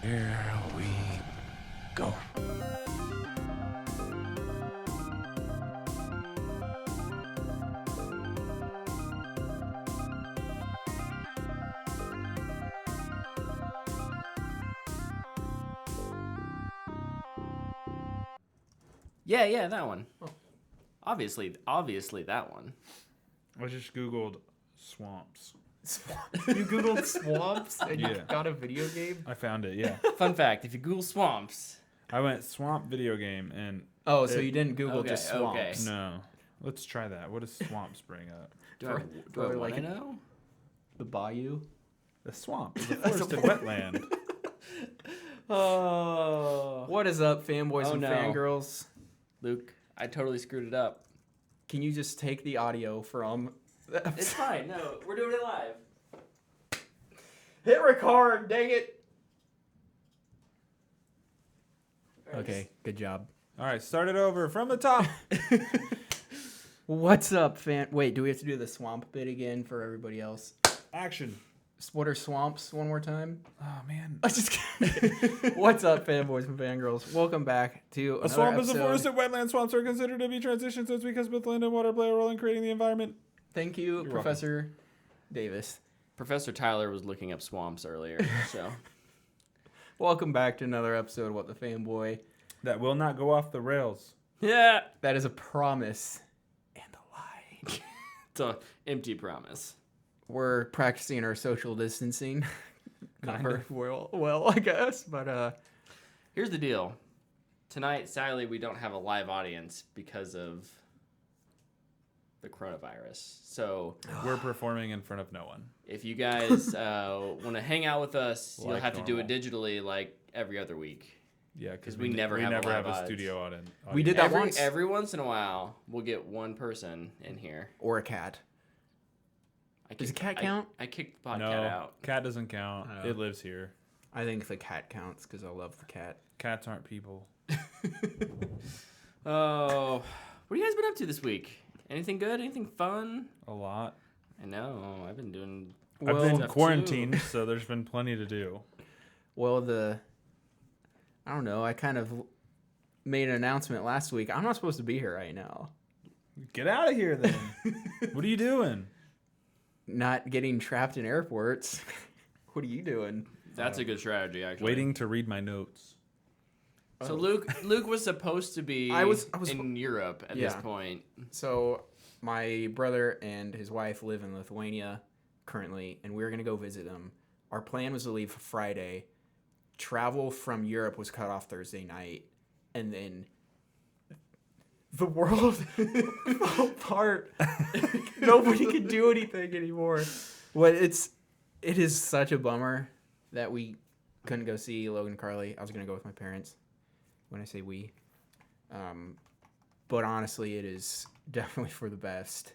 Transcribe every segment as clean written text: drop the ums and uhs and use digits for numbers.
Here we go. Yeah, that one. Oh. Obviously that one. I just Googled swamps. You Googled swamps and you got a video game? I found it, yeah. Fun fact, if you Google swamps. I went swamp video game and... Oh, so you didn't Google just swamps? Okay. No. Let's try that. What does swamps bring up? Do I want to know? The bayou? The swamp is a forested wetland. Oh. What is up, fanboys and fangirls? Luke, I totally screwed it up. Can you just take the audio from... It's fine. No, we're doing it live. Hit record, dang it. Okay, good job. All right, start it over from the top. What's up, fan? Wait, do we have to do the swamp bit again for everybody else? Action. What are swamps one more time? Oh, man. I'm just kidding. What's up, fanboys and fangirls? Welcome back to another A swamp episode. is a forested wetland. Swamps are considered to be transition zones because both land and water play a role in creating the environment. Thank you, You're Professor Davis. Professor Tyler was looking up swamps earlier, so. Welcome back to another episode of What the Fanboy. That will not go off the rails. Yeah. That is a promise and a lie. It's an empty promise. We're practicing our social distancing. Not Kind very of. well, I guess, but Here's the deal. Tonight, sadly, we don't have a live audience because of the coronavirus. So We're performing in front of no one. if you guys want to hang out with us, you'll Like have to do it normal. digitally like every other week. Yeah, because we never have a live a odds. studio audience. We did that once. Every once in a while, we'll get one person in here. or a cat. Does a cat count? I kicked the podcat No, out. cat doesn't count. Oh. It lives here. I think the cat counts because I love the cat. Cats aren't people. Oh, what have you guys been up to this week? Anything good? Anything fun? A lot. I know. I've been doing. I've been stuff quarantined, so there's been plenty to do. Well, I don't know. I kind of made an announcement last week. I'm not supposed to be here right now. Get out of here, then. What are you doing? Not getting trapped in airports. What are you doing? That's a good strategy, actually. Waiting to read my notes. So Luke was supposed to be I was in Europe at this point. So my brother and his wife live in Lithuania currently, and we were going to go visit them. Our plan was to leave Friday. Travel from Europe was cut off Thursday night, and then the world fell apart. Nobody can do anything anymore. Well, it is such a bummer that we couldn't go see Logan and Carly. I was going to go with my parents when I say we. But honestly, it is definitely for the best.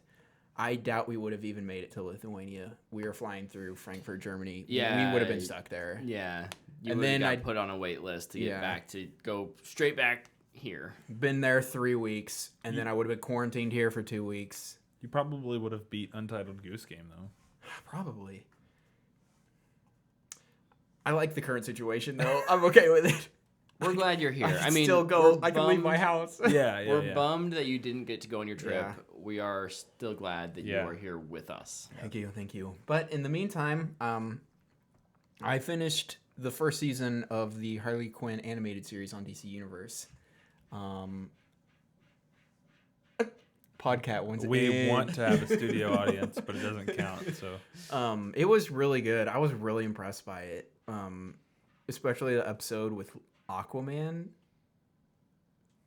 I doubt we would have even made it to Lithuania. We were flying through Frankfurt, Germany. Yeah. We would have been stuck there. Yeah. And then I I'd put on a wait list to get Yeah. back to go straight back here. Been there 3 weeks, and then I would have been quarantined here for 2 weeks. You probably would have beat Untitled Goose Game, though. Probably. I like the current situation, though. I'm okay with it. We're glad you're here. I mean, still go. we're I can leave my bummed- house. Yeah, We're bummed that you didn't get to go on your trip. Yeah. We are still glad that you Yeah. are here with us. Thank you. But in the meantime, I finished the first season of the Harley Quinn animated series on DC Universe. Podcat ones. We want to have a studio audience, but it doesn't count. So It was really good. I was really impressed by it. Especially the episode with Aquaman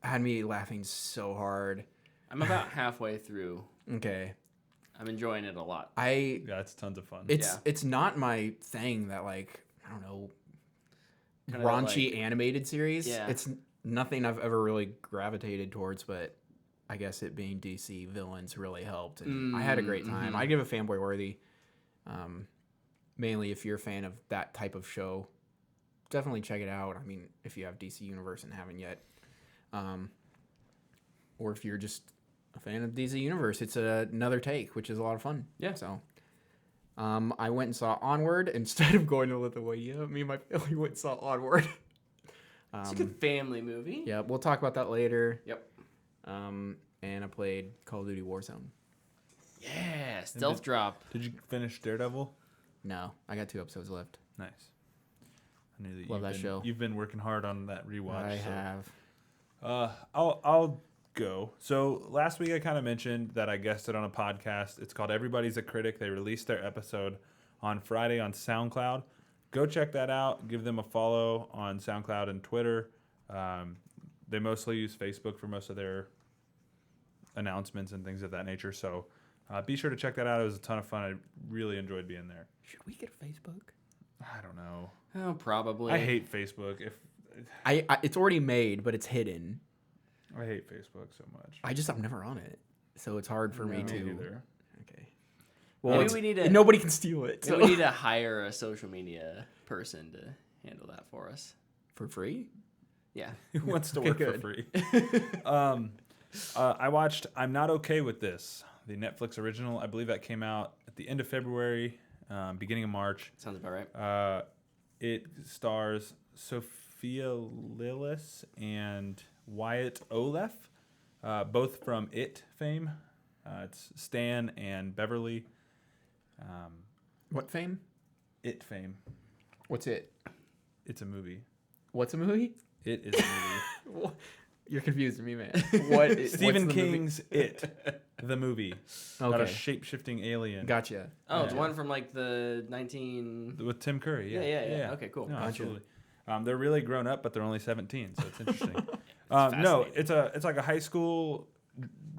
had me laughing so hard. I'm about halfway through. Okay. I'm enjoying it a lot. yeah, it's tons of fun. It's not my thing that, like, I don't know, Kinda raunchy animated series. Yeah. It's nothing I've ever really gravitated towards, but I guess it being DC villains really helped. And I had a great time. I give it fanboy worthy. Mainly if you're a fan of that type of show, definitely check it out. I mean, if you have DC Universe and haven't yet. Or if you're just a fan of DC Universe, it's another take, which is a lot of fun. Yeah. So I went and saw Onward instead of going to Lithuania. Me and my family went and saw Onward. It's a good family movie. Yeah, we'll talk about that later. Yep. And I played Call of Duty Warzone. Yeah, stealth drop. Did you finish Daredevil? No, I got 2 episodes left. Nice. I knew that Love that show. You've been working hard on that rewatch. I so. have. I'll go. So last week I kind of mentioned that I guested on a podcast. It's called Everybody's a Critic. They released their episode on Friday on SoundCloud. Go check that out. Give them a follow on SoundCloud and Twitter. They mostly use Facebook for most of their announcements and things of that nature. So be sure to check that out. It was a ton of fun. I really enjoyed being there. Should we get a Facebook? I don't know. Oh, probably. I hate Facebook. I it's already made, but it's hidden. I hate Facebook so much. I'm never on it, so it's hard for me to. Either. Okay. Well, Maybe we need to. nobody can steal it. Maybe So. we need to hire a social media person to handle that for us. For free? Yeah. Who wants to Okay, work good. for free? I watched I'm Not Okay With This, the Netflix original. I believe that came out at the end of February, beginning of March. Sounds about right. It stars Sophia Lillis and Wyatt Olef, both from It fame. It's Stan and Beverly. What fame? It fame. What's it? It's a movie. What's a movie? It is a movie. You're confusing me, man. What? Stephen what's the King's It, the movie. Okay. About a shape-shifting alien. Gotcha. Oh, it's Yeah. one from like the 19. With Tim Curry, yeah. Yeah. Okay, cool. No, Gotcha. absolutely. They're really grown up, but they're only 17, so it's interesting. fascinating. No, it's like a high school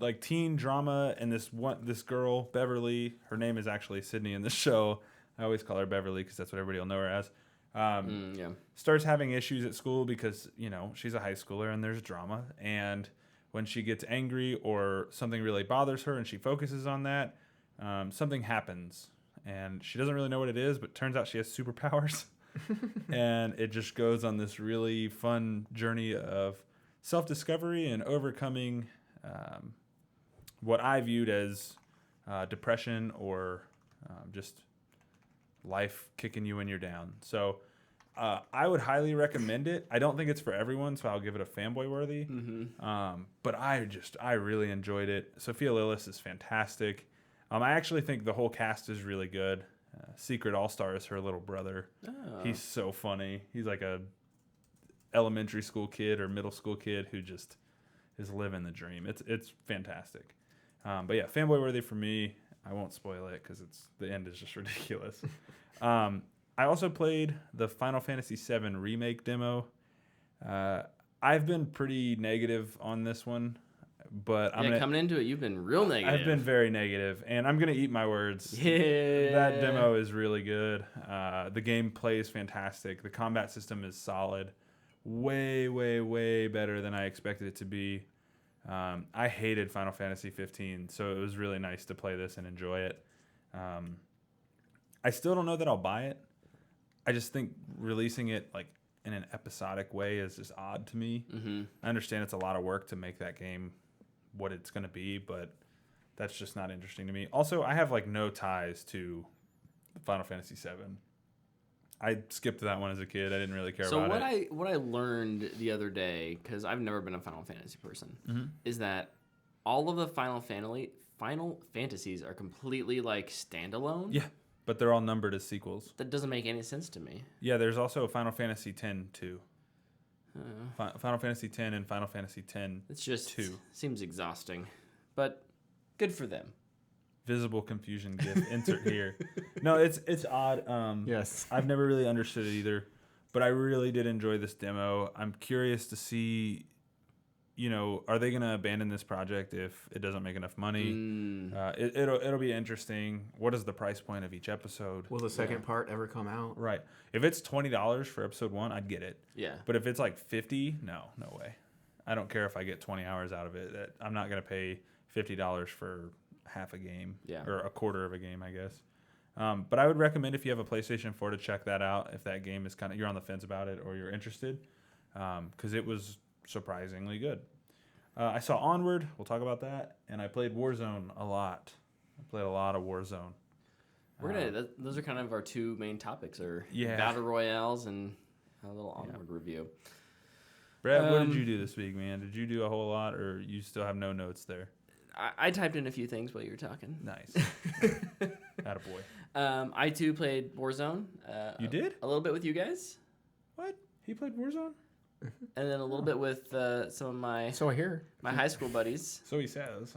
like teen drama, and this girl Beverly, her name is actually Sydney in the show. I always call her Beverly because that's what everybody will know her as. Yeah. Starts having issues at school because she's a high schooler and there's drama, and when she gets angry or something really bothers her and she focuses on that, something happens, and she doesn't really know what it is, but turns out she has superpowers. And it just goes on this really fun journey of self-discovery and overcoming what I viewed as depression or just life kicking you when you're down. So I would highly recommend it. I don't think it's for everyone, so I'll give it a fanboy worthy. Mm-hmm. But I really enjoyed it. Sophia Lillis is fantastic. I actually think the whole cast is really good. Secret All-Star is her little brother. Oh. He's so funny. He's like a elementary school kid or middle school kid who just is living the dream. It's fantastic. But yeah, fanboy worthy for me. I won't spoil it because the end is just ridiculous. I also played the Final Fantasy VII remake demo. I've been pretty negative on this one, but coming into it, you've been real negative. I've been very negative, and I'm gonna eat my words. Yeah. That demo is really good. The gameplay is fantastic. The combat system is solid. Way, way, way better than I expected it to be. I hated Final Fantasy 15, so it was really nice to play this and enjoy it. I still don't know that I'll buy it. I just think releasing it like in an episodic way is just odd to me. Mm-hmm. I understand it's a lot of work to make that game what it's going to be, but that's just not interesting to me. Also, I have like no ties to Final Fantasy 7. I skipped that one as a kid. I didn't really care about it. What I learned the other day, because I've never been a Final Fantasy person, is that all of the Final Fantasies are completely like standalone. Yeah, but they're all numbered as sequels. That doesn't make any sense to me. Yeah, there's also Final Fantasy X too. Final Fantasy X and Final Fantasy X It's just 2. seems exhausting, but good for them. Visible confusion gif insert here. No, it's odd. Yes. I've never really understood it either, but I really did enjoy this demo. I'm curious to see, are they going to abandon this project if it doesn't make enough money? It'll be interesting. What is the price point of each episode? Will the second part ever come out? Right. If it's $20 for episode 1, I'd get it. Yeah. But if it's like $50, no way. I don't care if I get 20 hours out of it. I'm not going to pay $50 for half a game, or a quarter of a game, I guess. But I would recommend if you have a PlayStation 4 to check that out if that game is you're on the fence about it or you're interested, because it was surprisingly good. I saw Onward. We'll talk about that. And I played Warzone a lot. I played a lot of Warzone. We're gonna. Those are kind of our two main topics: are Yeah. battle royales and a little Onward review. Brad, what did you do this week, man? Did you do a whole lot, or you still have no notes there? I typed in a few things while you were talking. Nice. Attaboy. I too played Warzone. You did? A little bit with you guys, What? He played Warzone? and then a little bit with some of my So I hear. high school buddies. So he says.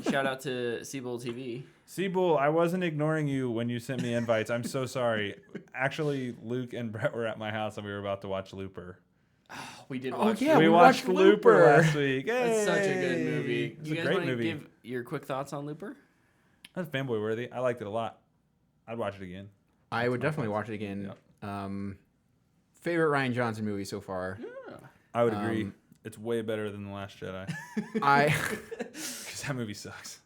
Shout out to Seabull TV. Seabull, I wasn't ignoring you when you sent me invites. I'm so sorry. Actually, Luke and Brett were at my house, and we were about to watch Looper. We did Oh, watch. yeah, we watched Looper last week. That's such a good Yay! movie. It's You a guys great want to movie. give your quick thoughts on Looper? That's fanboy worthy. I liked it a lot. I'd watch it again. I would definitely watch it again. Favorite Ryan Johnson movie so far. I would agree. It's way better than The Last Jedi. I Because that movie sucks.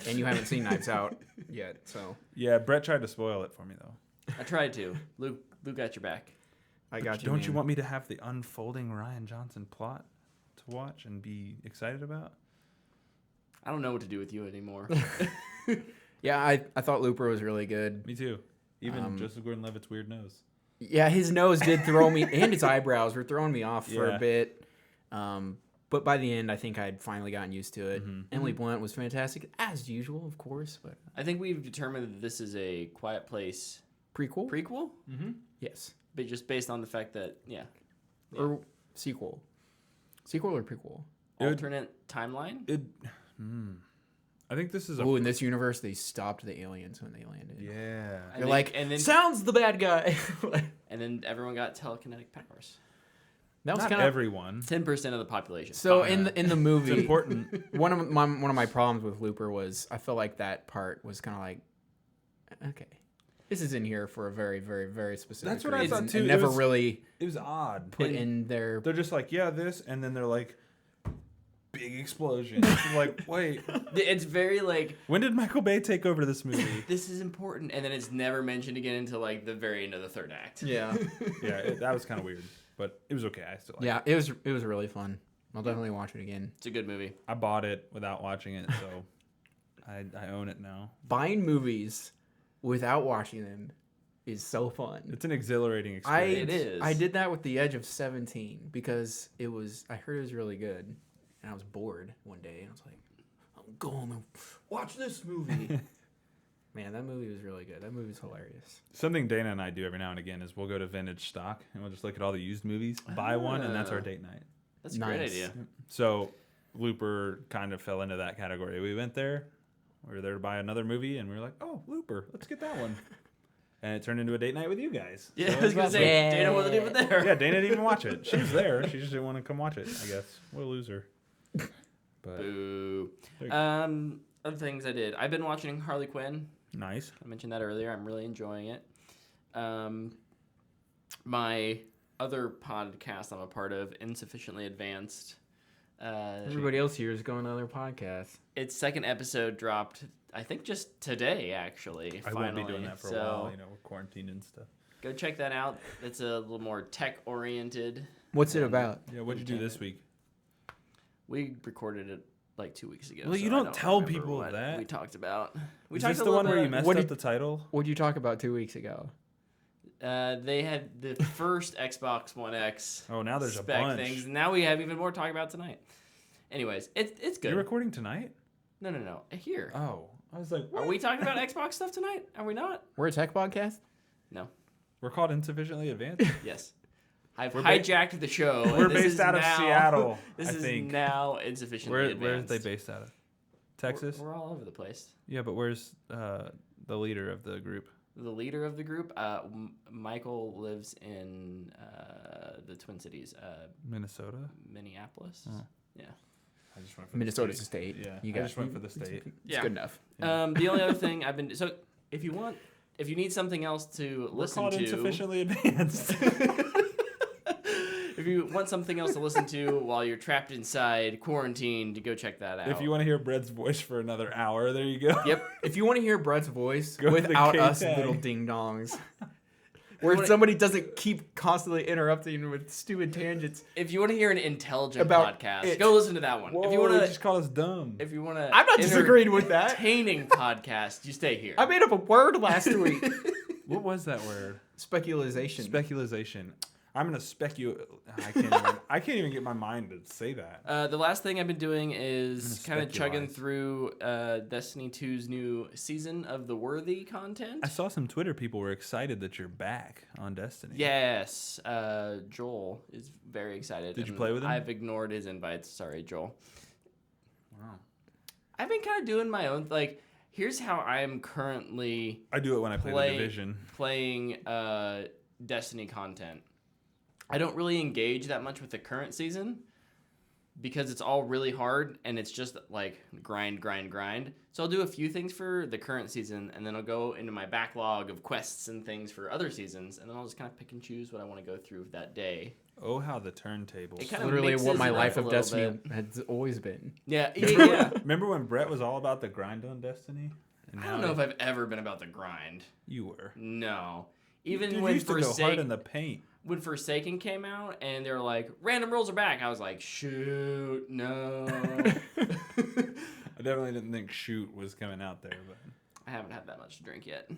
and you haven't seen Knives Out yet, so Yeah, Brett tried to spoil it for me, though. I tried to. Luke got your back. I got you. Don't you man. want me to have the unfolding Ryan Johnson plot to watch and be excited about? I don't know what to do with you anymore. Yeah, I thought Looper was really good. Me too. Even Joseph Gordon-Levitt's weird nose. Yeah, his nose did throw me, and his eyebrows were throwing me off for Yeah. a bit. But by the end, I think I'd finally gotten used to it. Emily Blunt was fantastic, as usual, of course. But I think we've determined that this is a Quiet Place prequel? prequel, Yes. but just based on the fact that Or sequel. Sequel or prequel? alternate timeline. I think this is a... Oh, in this universe, they stopped the aliens when they landed. Yeah. And They're like, and then sounds the bad guy. and then everyone got telekinetic powers. That was Not kind of everyone. 10% of the population. so Fine. in the movie. It's important. one of my problems with Looper was I felt like that part was kind of like, okay, this is in here for a very, very, very specific. That's what I reason, thought, too. and It never was- really It was odd. put in their. They're just like, yeah, this, and then they're like, big explosion. It's like, wait, It's very like, when did Michael Bay take over this movie? this is important, and then it's never mentioned again until like the very end of the third act. Yeah, Yeah, that was kind of weird, but it was okay. I still liked yeah, it was really fun. I'll definitely watch it again. It's a good movie. I bought it without watching it, so I own it now. Buying movies without watching them is so fun. It's an exhilarating experience. It is. I did that with The Edge of 17 because I heard it was really good, and I was bored one day, and I was like, I'm going to watch this movie. Man, that movie was really good. That movie was hilarious. Something Dana and I do every now and again is we'll go to vintage stock and we'll just look at all the used movies, buy one, and that's our date night. That's a great Nice. idea. So Looper kind of fell into that category. We went there, we were there to buy another movie, and we were like, oh, Looper, let's get that one. And it turned into a date night with you guys. Yeah, So I was gonna awesome. say Dana wasn't even there. Yeah, Dana didn't even watch it. She was there. She just didn't want to come watch it, I guess. What a loser. But Boo. There you Other things I did. I've been watching Harley Quinn. nice. I mentioned that earlier. I'm really enjoying it. My other podcast I'm a part of, Insufficiently Advanced. Everybody else here is going to other podcasts. Its second episode dropped, I think, just today. Actually, I finally. won't be doing that for a So while, with quarantine and stuff. go check that out. It's a little more tech oriented. What's it about? Yeah, what'd you do this week? We recorded it like 2 weeks ago. Well, you so I don't tell remember people what that. we talked about. We Is talked this a the little one where you bit- messed What up did- the title? What did you talk about 2 weeks ago? They had the first Xbox One X. Oh, now there's a spec bunch. things. Now we have even more to talk about tonight. Anyways, it's good. You're recording tonight? No. Here. Oh, I was like, Are we talking about Xbox stuff tonight? Are we not? We're a tech podcast? No. We're called Insufficiently Advanced? Yes. I've We're hijacked the show. and We're this based is out of now- Seattle, This I is think. now insufficiently Where are advanced. they based out of? Texas? We're all over the place. Yeah, but where's the leader of the group? The leader of the group, Michael, lives in the Twin Cities, Minnesota? Minneapolis. Oh. Yeah. I just went for Minnesota's a state. Yeah, You I got just went for the state. It's Yeah. good enough. The only other thing I've been if you need something else to We're listen called to, Insufficiently Advanced. if you want something else to listen to while you're trapped inside, quarantined, go check that out. If you want to hear Brett's voice for another hour, there you go. Yep. If you want to hear Brett's voice Go to the without us K-tag. little ding dongs, where somebody doesn't keep constantly interrupting with stupid tangents. If you want to hear an intelligent About podcast, it. go listen to that one. Whoa, if you want they to just call us dumb. If you want to, I'm not disagreeing with that. Entertaining podcast, you stay here. I made up a word last week. What was that word? Speculation. Speculation. I'm gonna speculate. I can't even get my mind to say that. The last thing I've been doing is kind of speculize. chugging through Destiny 2's new season of the Worthy content. I saw some Twitter people were excited that you're back on Destiny. Yes, Joel is very excited. Did you and play with him? I've ignored his invites. Sorry, Joel. Wow. I've been kind of doing my own. Like, here's how I am currently I do it when I play the Division. playing Destiny content. I don't really engage that much with the current season because it's all really hard and it's just like grind. So I'll do a few things for the current season and then I'll go into my backlog of quests and things for other seasons and then I'll just kind of pick and choose what I want to go through that day. Oh, how the turntables. It kind Literally mixes what my it up life a of little Destiny bit. has always been. Yeah. Remember when Brett was all about the grind on Destiny? And I don't know if I've ever been about the grind. you were. No. Even Dude, when you used to go hard Forsaken in the paint. when Forsaken came out and they were like, random rules are back, I was like, shoot, no. I definitely didn't think Shoot was coming out there, but I haven't had that much to drink yet.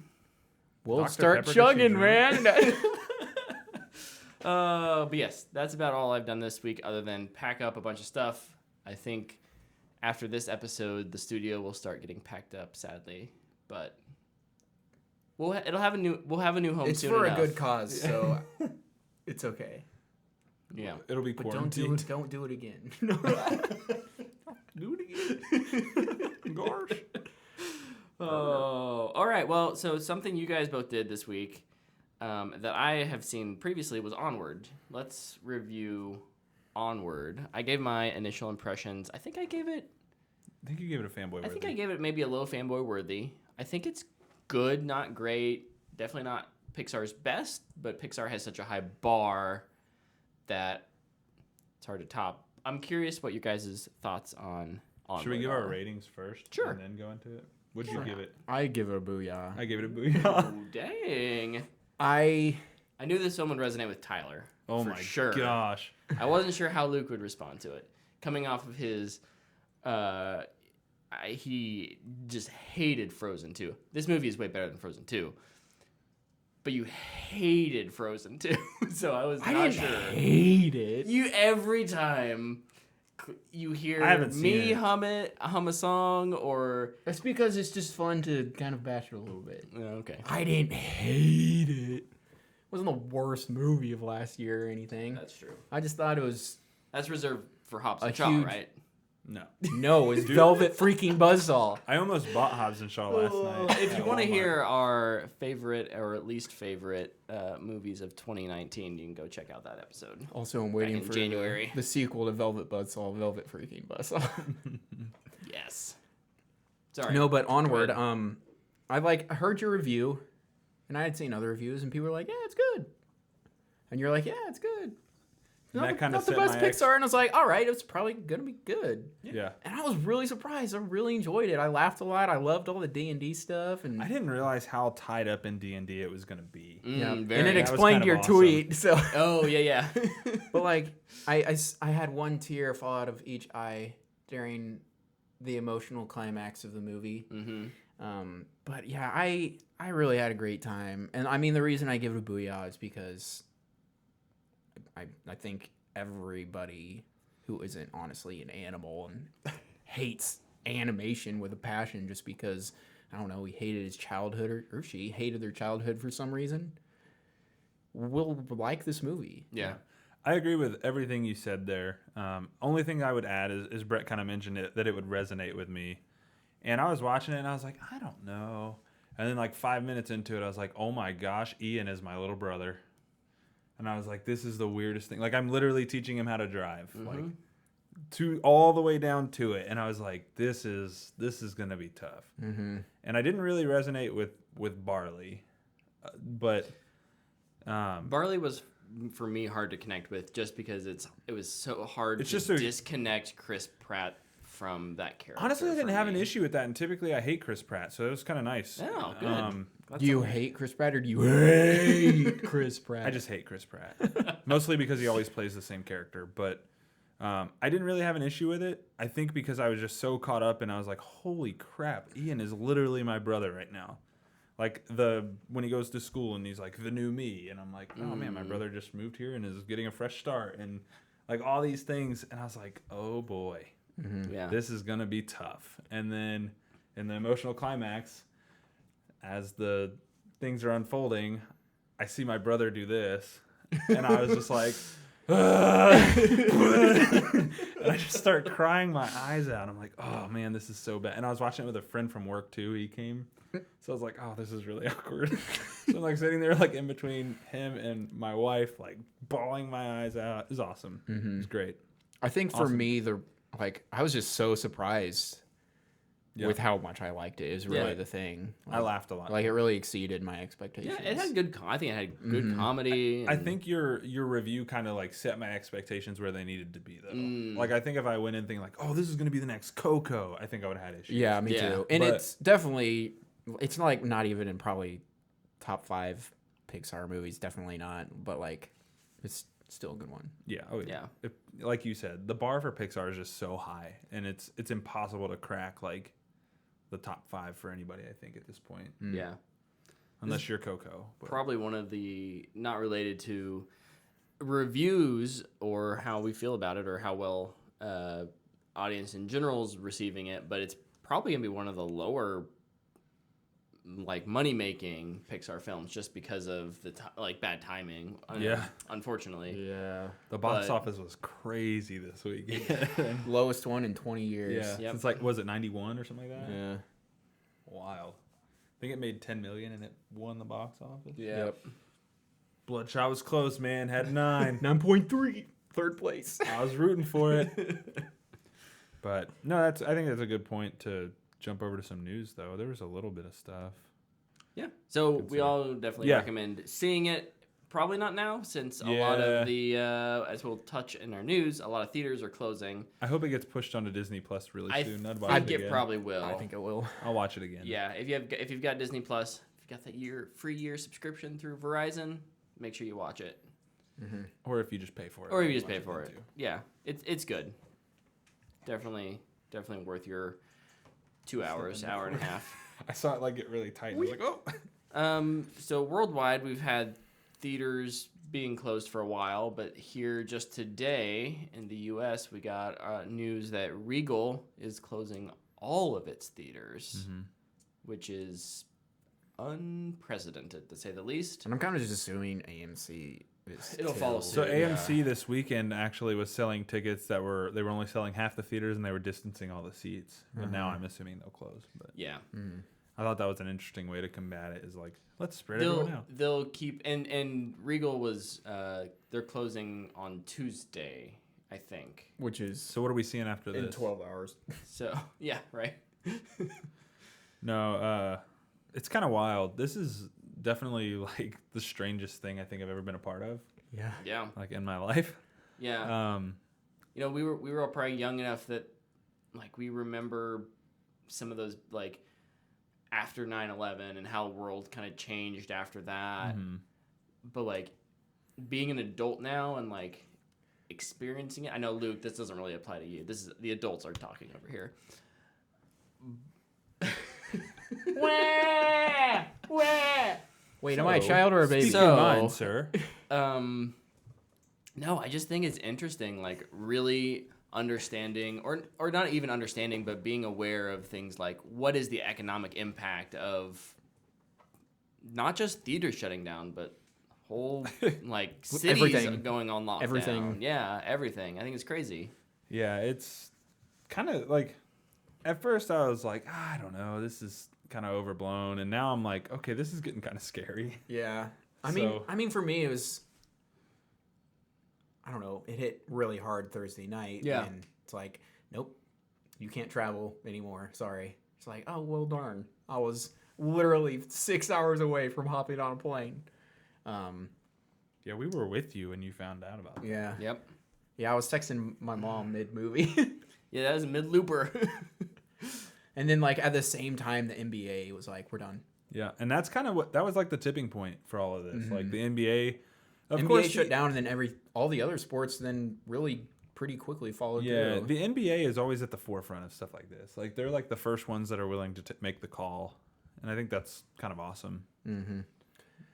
We'll Dr. start Pepper gets you chugging, drunk. man. But yes, that's about all I've done this week other than pack up a bunch of stuff. I think after this episode, the studio will start getting packed up, sadly. But we'll have a new home It's soon for enough. a good cause, so it's okay. Yeah. it'll be But quarantined. don't do it again. Do it again. Gosh. Oh, all right. Well, so something you guys both did this week that I have seen previously was Onward. Let's review Onward. I gave my initial impressions. I think you gave it a fanboy. I think I gave it maybe a low fanboy worthy. I think it's good, not great. Definitely not Pixar's best, but Pixar has such a high bar that it's hard to top. I'm curious what your guys' thoughts on Onward Should we give our are. ratings first? Sure. And then go into it? What'd you give it? I give it a booyah. I gave it a booyah. Oh, dang. I I knew this one would resonate with Tyler. Oh for my sure. gosh. I wasn't sure how Luke would respond to it. Coming off of his, he just hated Frozen 2. This movie is way better than Frozen 2. But you hated Frozen 2, so I was not sure. hate it. You every time you hear I haven't seen me it. hum a song or That's because it's just fun to kind of bash it a little bit. okay. I didn't hate it. It wasn't the worst movie of last year or anything. That's true. I just thought it was That's reserved for Hobbs A and Shaw, huge- right? No. no, it was Velvet freaking Buzzsaw. I almost bought Hobbs and Shaw last night. If you at want to Walmart. hear our favorite or least favorite movies of 2019, you can go check out that episode. Also, I'm waiting in for January. the sequel to Velvet Buzzsaw, Velvet freaking Buzzsaw. Yes. Sorry. No, but Onward. ahead. I heard your review, and I had seen other reviews, and people were like, "Yeah, it's good," and you're like, "Yeah, it's good." And that kinda not the set best my Pixar, and I was like, "All right, it's probably gonna be good." Yeah. And I was really surprised. I really enjoyed it. I laughed a lot. I loved all the D&D stuff, and I didn't realize how tied up in D&D it was going to be. yeah, very. and it That was explained kind of your awesome. tweet. So, Oh yeah. but like, I had one tear fall out of each eye during the emotional climax of the movie. Mm-hmm. But yeah, I really had a great time, and I mean the reason I give it a booyah is because I think everybody who isn't honestly an animal and hates animation with a passion just because I don't know he hated his childhood or she hated their childhood for some reason will like this movie. Yeah. I agree with everything you said there. Only thing I would add is Brett kind of mentioned it, that it would resonate with me. And I was watching it and I was like, I don't know. And then like 5 minutes into it, I was like, oh my gosh, Ian is my little brother. And I was like, this is the weirdest thing. Like I'm literally teaching him how to drive, like to all the way down to it. And I was like, this is gonna be tough. Mm-hmm. And I didn't really resonate with Barley, but Barley was for me hard to connect with just because it was so hard It's to just a- disconnect Chris Pratt from that character. honestly, I didn't for have an me. issue with that. And typically, I hate Chris Pratt, so it was kind of nice. Oh, good. Do you hate Chris Pratt or do you hate Chris Pratt? I just hate Chris Pratt. Mostly because he always plays the same character. But I didn't really have an issue with it. I think because I was just so caught up and I was like, holy crap, Ian is literally my brother right now. Like when he goes to school and he's like the new me. And I'm like, oh man, my brother just moved here and is getting a fresh start. And like all these things. And I was like, oh boy, this is going to be tough. And then in the emotional climax, as the things are unfolding, I see my brother do this, and I was just like, and I just start crying my eyes out. I'm like, oh man, this is so bad. And I was watching it with a friend from work too. He came, so I was like, oh, this is really awkward. So I'm like sitting there like in between him and my wife, like bawling my eyes out. It was awesome. It was great. I think for me, I was just so surprised with how much I liked it is really the thing. Like, I laughed a lot. Like it really exceeded my expectations. Yeah, it had good. I think it had good comedy. I think your review kind of like set my expectations where they needed to be though. Like I think if I went in thinking like, oh, this is gonna be the next Coco, I think I would have had issues. Yeah, me too. And it's definitely, it's like not even in probably top 5 Pixar movies. Definitely not. But like, it's still a good one. Yeah. Oh yeah. Like you said, the bar for Pixar is just so high, and it's impossible to crack like the top 5 for anybody, I think, at this point. Yeah. Unless you're Coco. But. Probably one of the, not related to reviews or how we feel about it or how well audience in general is receiving it, but it's probably going to be one of the lower like money-making Pixar films just because of the bad timing. Unfortunately. Yeah. The box office was crazy this week. Lowest one in 20 years. Yeah. Since like, was it 91 or something like that? Yeah. Wild. I think it made 10 million and it won the box office. Yeah. Yep. Bloodshot was close, man. Had 9. 9.3. Third place. I was rooting for it. But no, I think that's a good point to jump over to some news, though. There was a little bit of stuff. Yeah. So we all definitely recommend seeing it. Probably not now, since a lot of the, as we'll touch in our news, a lot of theaters are closing. I hope it gets pushed onto Disney Plus really soon. I think it probably will. I think it will. I'll watch it again. Yeah. If you've got Disney Plus, if you've got that free year subscription through Verizon, make sure you watch it. Mm-hmm. Or if you just pay for it. Or if you just pay for it. Too. Yeah. It's good. Definitely worth your 2 hours, hour and a half. I saw it like get really tight. I was like, oh. So worldwide, we've had theaters being closed for a while, but here just today in the U.S., we got news that Regal is closing all of its theaters, which is unprecedented to say the least. And I'm kind of just assuming AMC it'll follow suit. So AMC this weekend actually was selling tickets that they were only selling half the theaters and they were distancing all the seats. But now I'm assuming they'll close. But yeah. I thought that was an interesting way to combat it. Is like, let's spread everyone out. They'll keep and Regal was they're closing on Tuesday, I think. Which is so. What are we seeing after this? In 12 hours. So yeah, right. No, it's kind of wild. This is definitely like the strangest thing I think I've ever been a part of. Yeah. Yeah. Like in my life. Yeah. We were all probably young enough that like we remember some of those like after 9/11 and how the world kind of changed after that. But like being an adult now and like experiencing it. I know, Luke, this doesn't really apply to you. This is the adults are talking over here. Wait, am I a child or a baby? Speak your mind, sir. No, I just think it's interesting, like really understanding, or not even understanding, but being aware of things like what is the economic impact of not just theaters shutting down, but whole like cities going on lockdown. Everything. Yeah, everything. I think it's crazy. Yeah, it's kind of like at first I was like, I don't know, this is kind of overblown, and now I'm like, okay, this is getting kind of scary. Yeah. I mean for me it was, I don't know, it hit really hard Thursday night. Yeah. And it's like, nope, you can't travel anymore. Sorry. It's like, oh, well, darn. I was literally 6 hours away from hopping on a plane. Yeah, we were with you when you found out about that. Yeah. Yep. Yeah, I was texting my mom mid-movie. Yeah, that was a mid-looper. And then, like, at the same time, the NBA was like, we're done. Yeah, and that's kind of that was like the tipping point for all of this. Like the NBA, of NBA course, shut down, and then all the other sports then really pretty quickly followed yeah, through. the NBA is always at the forefront of stuff like this. Like they're like the first ones that are willing to make the call, and I think that's kind of awesome. Mm-hmm.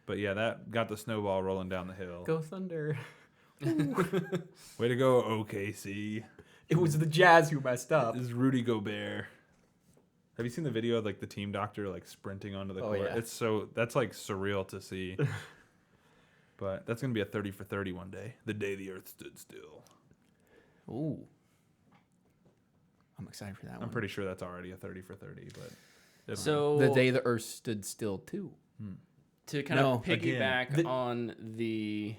But yeah, that got the snowball rolling down the hill. Go Thunder! Way to go, OKC. It was the Jazz who messed up. This is Rudy Gobert. Have you seen the video of like the team doctor like sprinting onto the court? Yeah. That's like surreal to see. But that's gonna be a 30 for 30 one day. The day the earth stood still. Ooh. I'm excited for that one. I'm pretty sure that's already a 30 for 30, but So The day the earth stood still, too. to kind of piggyback on the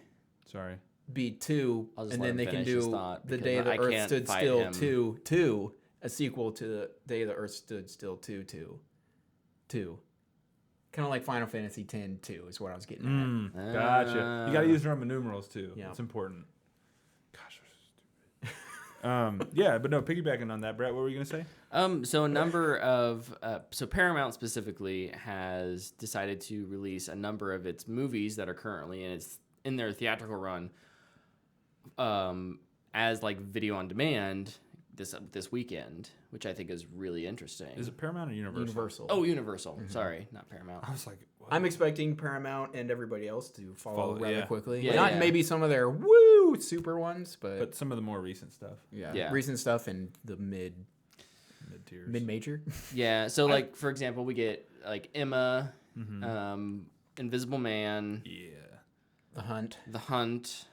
sorry. Be 2, I'll just and let then him they can finish his do thought, the because day the I earth can't stood fight still him. 2, a sequel to the day the earth stood still 2. Kind of like Final Fantasy X-2 is what I was getting at. Gotcha. You got to use Roman numerals too. Yeah. It's important. Gosh, we're stupid. Yeah, but no, piggybacking on that, Brett, what were you gonna say? So a number of so Paramount specifically has decided to release a number of its movies that are currently in their theatrical run as like video on demand this weekend, which I think is really interesting. Is it Paramount or Universal? Universal. Oh, Universal. Sorry, not Paramount. I was like, what? I'm expecting Paramount and everybody else to follow rather yeah. quickly. Yeah, Not yeah. maybe some of their super ones, but some of the more recent stuff, Yeah. recent stuff and the mid mid-tiers. major. Yeah. So like for example, we get like Emma, Invisible Man, Yeah. The Hunt. The Hunt.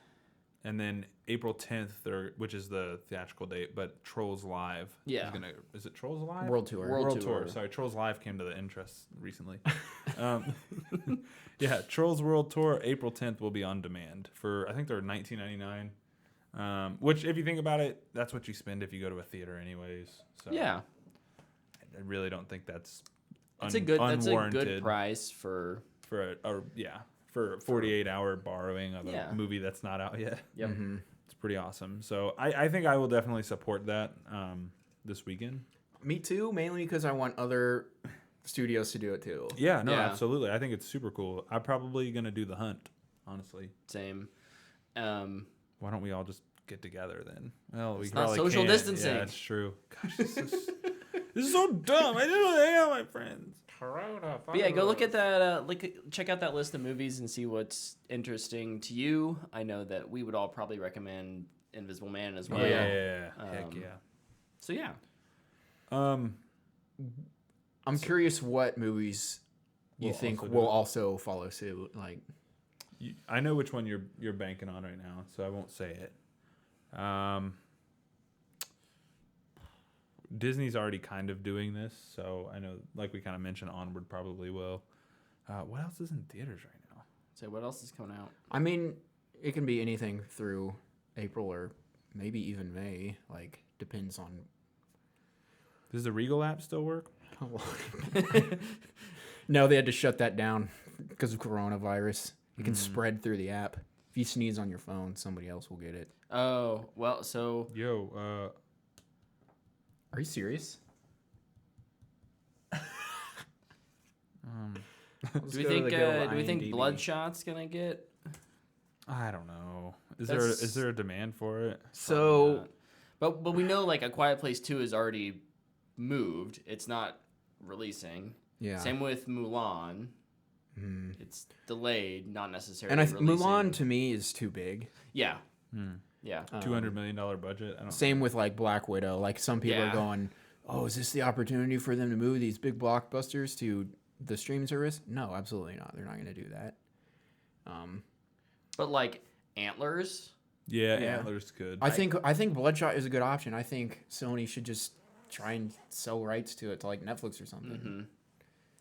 And then April 10th, which is the theatrical date, but Trolls Live. Yeah. Is it Trolls Live? World Tour. World Tour. Sorry, Trolls Live came to the interest recently. Yeah, Trolls World Tour, April 10th will be on demand for, I think they're $19.99. Which, if you think about it, that's what you spend if you go to a theater anyways. So Yeah. I really don't think that's That's unwarranted a good price for for a 48-hour borrowing of a movie that's not out yet. Yep. It's pretty awesome. So I think I will definitely support that this weekend. Me too, mainly because I want other studios to do it too. Yeah, no, Yeah. absolutely. I think it's super cool. I'm probably going to do The Hunt, honestly. Same. Why don't we all just get together then? Well, we It's not probably social can't. distancing. Yeah, that's true. Gosh, this is so dumb. I just want to hang out with my friends. But yeah, go look at that. Check out that list of movies and see what's interesting to you. I know that we would all probably recommend Invisible Man as well. Yeah. Heck yeah. So yeah, I'm curious what movies you Will think also do will it. also follow suit. Like, I know which one you're banking on right now, so I won't say it. Disney's already kind of doing this, so I know, like we kind of mentioned, Onward probably will. What else is in theaters right now? so what else is coming out? I mean, it can be anything through April or maybe even May. Like, depends on Does the Regal app still work? how long. No, they had to shut that down because of coronavirus. It can spread through the app. If you sneeze on your phone, somebody else will get it. Oh well, so Yo, Are you serious? do we think Bloodshot's gonna get? I don't know. That's- Is there a demand for it? So, But we know like A Quiet Place 2 is already moved. It's not releasing. yeah. Same with Mulan. It's delayed, not necessarily. And releasing. Mulan to me is too big. Yeah. Yeah. $200 million budget. I don't. Same with like Black Widow. Like some people Yeah. are going, "Oh, is this the opportunity for them to move these big blockbusters to the streaming service?" No, absolutely not. They're not going to do that. But like Antlers. Yeah, Yeah. Antler's good. I think Bloodshot is a good option. I think Sony should just try and sell rights to it to like Netflix or something.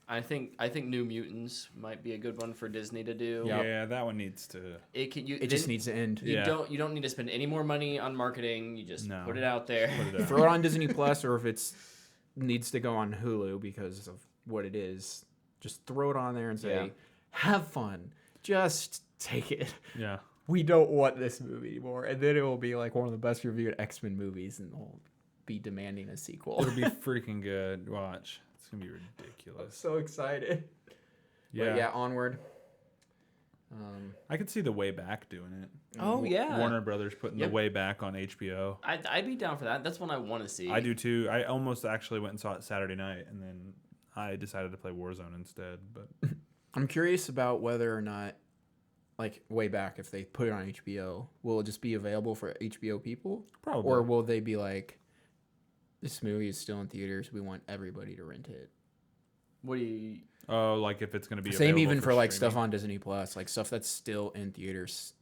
I think New Mutants might be a good one for Disney to do. Yeah. Yeah, that one needs to. It can It just needs to end. You Yeah. don't need to spend any more money on marketing. You just No. put it out there. Put it out. Throw it on Disney Plus, or if it's needs to go on Hulu because of what it is, just throw it on there and say, Yeah. "Have fun. Just take it. Yeah. We don't want this movie anymore." And then it will be like one of the best reviewed X-Men movies, and they'll be demanding a sequel. It'll be freaking good. Watch. It's gonna be I'm ridiculous. so excited. But yeah, Onward. I could see the Way Back doing it. Oh, yeah. Warner Brothers putting the Way Back on HBO. I'd be down for that. That's one I want to see. I do too. I almost actually went and saw it Saturday night, and then I decided to play Warzone instead. But I'm curious about whether or not, like, Way Back, if they put it on HBO, will it just be available for HBO people? probably. Or will they be like, this movie is still in theaters, we want everybody to rent it? What do you... Oh, like if it's going to be Same available even for like streaming. stuff on Disney Plus, like stuff that's still in theaters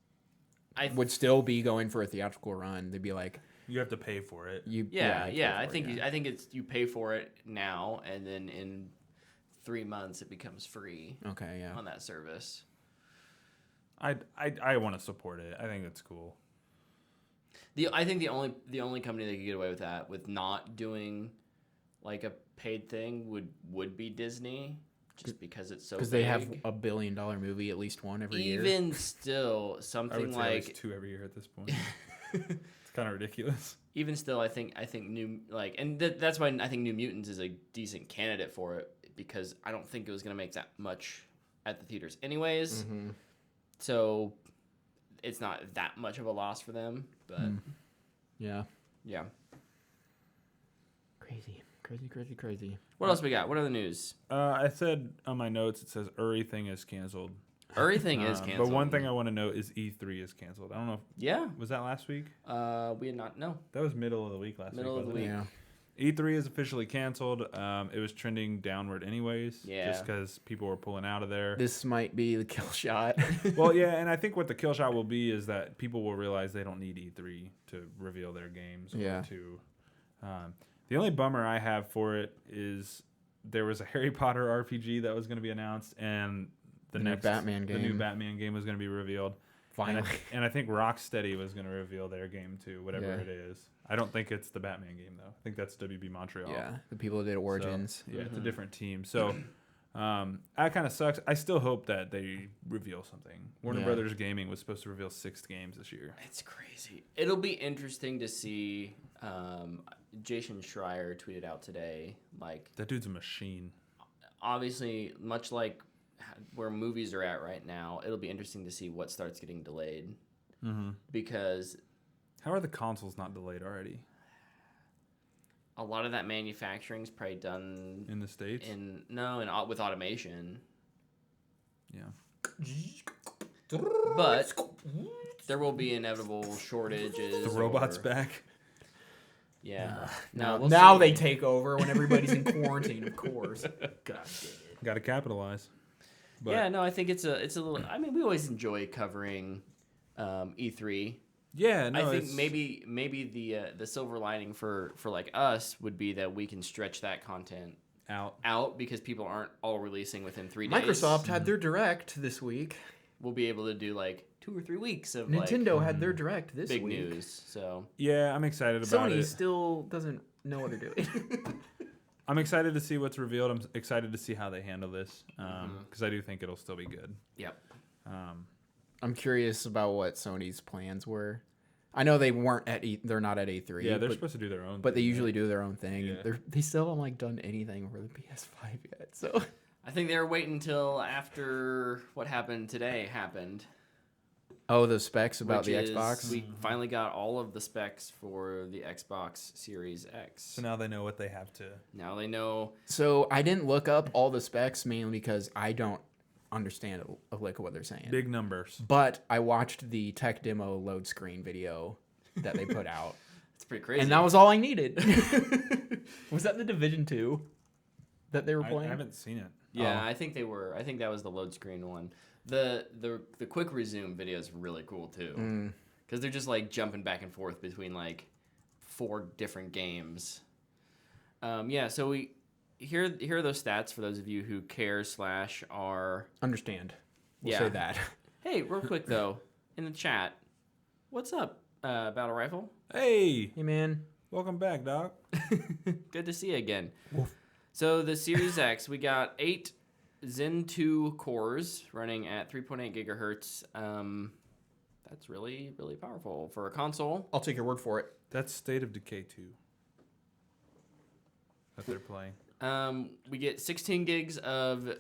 I would still be going for a theatrical run. They'd be like, You have to pay for it. you Yeah, pay yeah. for it, I think it's you pay for it now, and then in 3 months it becomes free Okay, yeah. on that service. I want to support it. I think that's cool. I think the only company that could get away with that, with not doing like a paid thing, would be Disney, just because it's so. Because they have $1 billion movie, at least one every year. Even still, I something would say at like least 2 every year at this point. It's kind of ridiculous. even still, I think that's why I think New Mutants is a decent candidate for it, because I don't think it was gonna make that much at the theaters anyways. Mm-hmm. So it's not that much of a loss for them, but Yeah. yeah. Crazy. What else we got? What other news? I said on my notes, it says everything is canceled. Everything is canceled. But one thing I want to note is E3 is canceled. I don't know. Yeah. Was that last week? We had not. No. That was middle of the week last Middle week. of the wasn't week. Yeah. it? E3 is officially canceled. It was trending downward anyways. Yeah. Just because people were pulling out of there. This might be the kill shot. Well, yeah, and I think what the kill shot will be is that people will realize they don't need E3 to reveal their games. Or Yeah. to, the only bummer I have for it is there was a Harry Potter RPG that was going to be announced, and the new next Batman the new game. Batman game was going to be revealed. Finally. And I think Rocksteady was going to reveal their game too, whatever Yeah. it is. I don't think it's the Batman game though. I think that's WB Montreal. Yeah, the people that did Origins. So, yeah, it's a different team. So that kind of sucks. I still hope that they reveal something. Warner Yeah. Brothers Gaming was supposed to reveal 6 games this year. It's crazy. It'll be interesting to see. Jason Schreier tweeted out today, like, That dude's a machine. obviously, much like where movies are at right now, it'll be interesting to see what starts getting delayed. Mm-hmm. Because How are the consoles not delayed already a lot of that manufacturing's probably done in the States? with automation. Yeah. But there will be inevitable shortages. The robot's or- back. Yeah. Now, we'll now see. they take over when everybody's in quarantine, of course. God dang it. Got to capitalize. But Yeah, no, I think it's a little. I mean, we always enjoy covering E3. yeah, no, I think it's, maybe the silver lining for like us would be that we can stretch that content out. because people aren't all releasing within 3 days. Microsoft had their Direct this week. We'll be able to do like 2 or 3 weeks of Nintendo had their Direct this big week. news. So Yeah, I'm excited about Sony it. still doesn't know what they're doing. I'm excited to see what's revealed. I'm excited to see how they handle this because I do think it'll still be good. yep. I'm curious about what Sony's plans were. I know they weren't at they're not at E3. Yeah, they're but, supposed to do their own. but they thing, usually right? do their own thing. Yeah. And they still haven't like done anything for the PS5 yet. So I think they were waiting until after what happened today happened. the specs about which the is Xbox. We finally got all of the specs for the Xbox Series X. So now they know what they have to. Now they know. So I didn't look up all the specs mainly because I don't understand a lick of what they're saying. Big numbers. But I watched the tech demo load screen video that they put out. It's pretty crazy. And that was all I needed. Was that the Division 2 that they were I playing? haven't seen it. Yeah, Oh. I think they were. I think that was the load screen one. The quick resume video is really cool too, because they're just like jumping back and forth between like 4 different games. Yeah, so here are those stats for those of you who care / are. Understand. We'll Yeah. say that. Hey, real quick though, in the chat, what's up, Battle Rifle? Hey, Hey, man. welcome back, Doc. Good to see you again. So the Series X, we got 8 Zen 2 cores running at 3.8 gigahertz. That's really, really powerful for a console. I'll take your word for it. That's State of Decay 2 that they're playing. We get 16 gigs of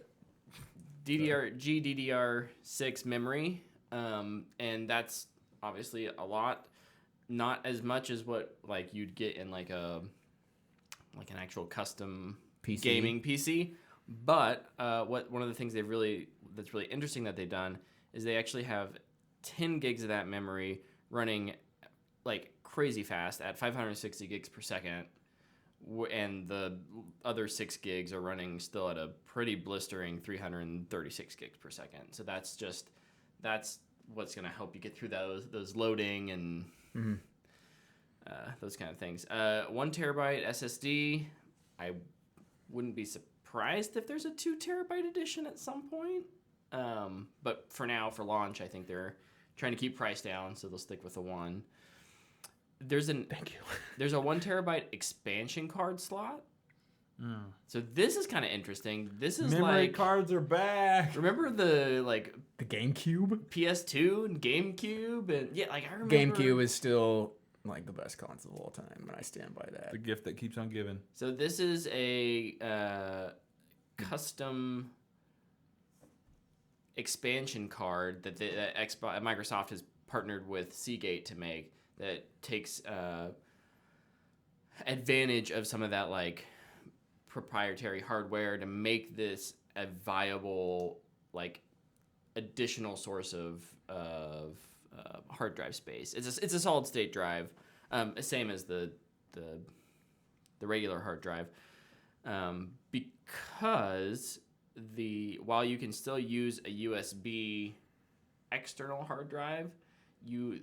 GDDR6 memory, and that's obviously a lot. Not as much as what like you'd get in like an actual custom PC. gaming PC. But one of the things that's really interesting that they've done is they actually have 10 gigs of that memory running like crazy fast at 560 gigs per second, and the other 6 gigs are running still at a pretty blistering 336 gigs per second. So that's what's going to help you get through those loading and those kind of things. 1 terabyte SSD. I wouldn't be surprised if there's a 2 terabyte edition at some point. But for now, for launch, I think they're trying to keep price down, so they'll stick with the 1. Thank you. There's a 1 terabyte expansion card slot. So this is kind of interesting. This is memory cards are back. Remember the GameCube? PS2 and GameCube, and I remember GameCube is still like the best console of all time, and I stand by that. The gift that keeps on giving. So this is a custom expansion card that Microsoft has partnered with Seagate to make that takes advantage of some of that like proprietary hardware to make this a viable like additional source of hard drive space. It's a solid state drive, same as the regular hard drive, because while you can still use a USB external hard drive,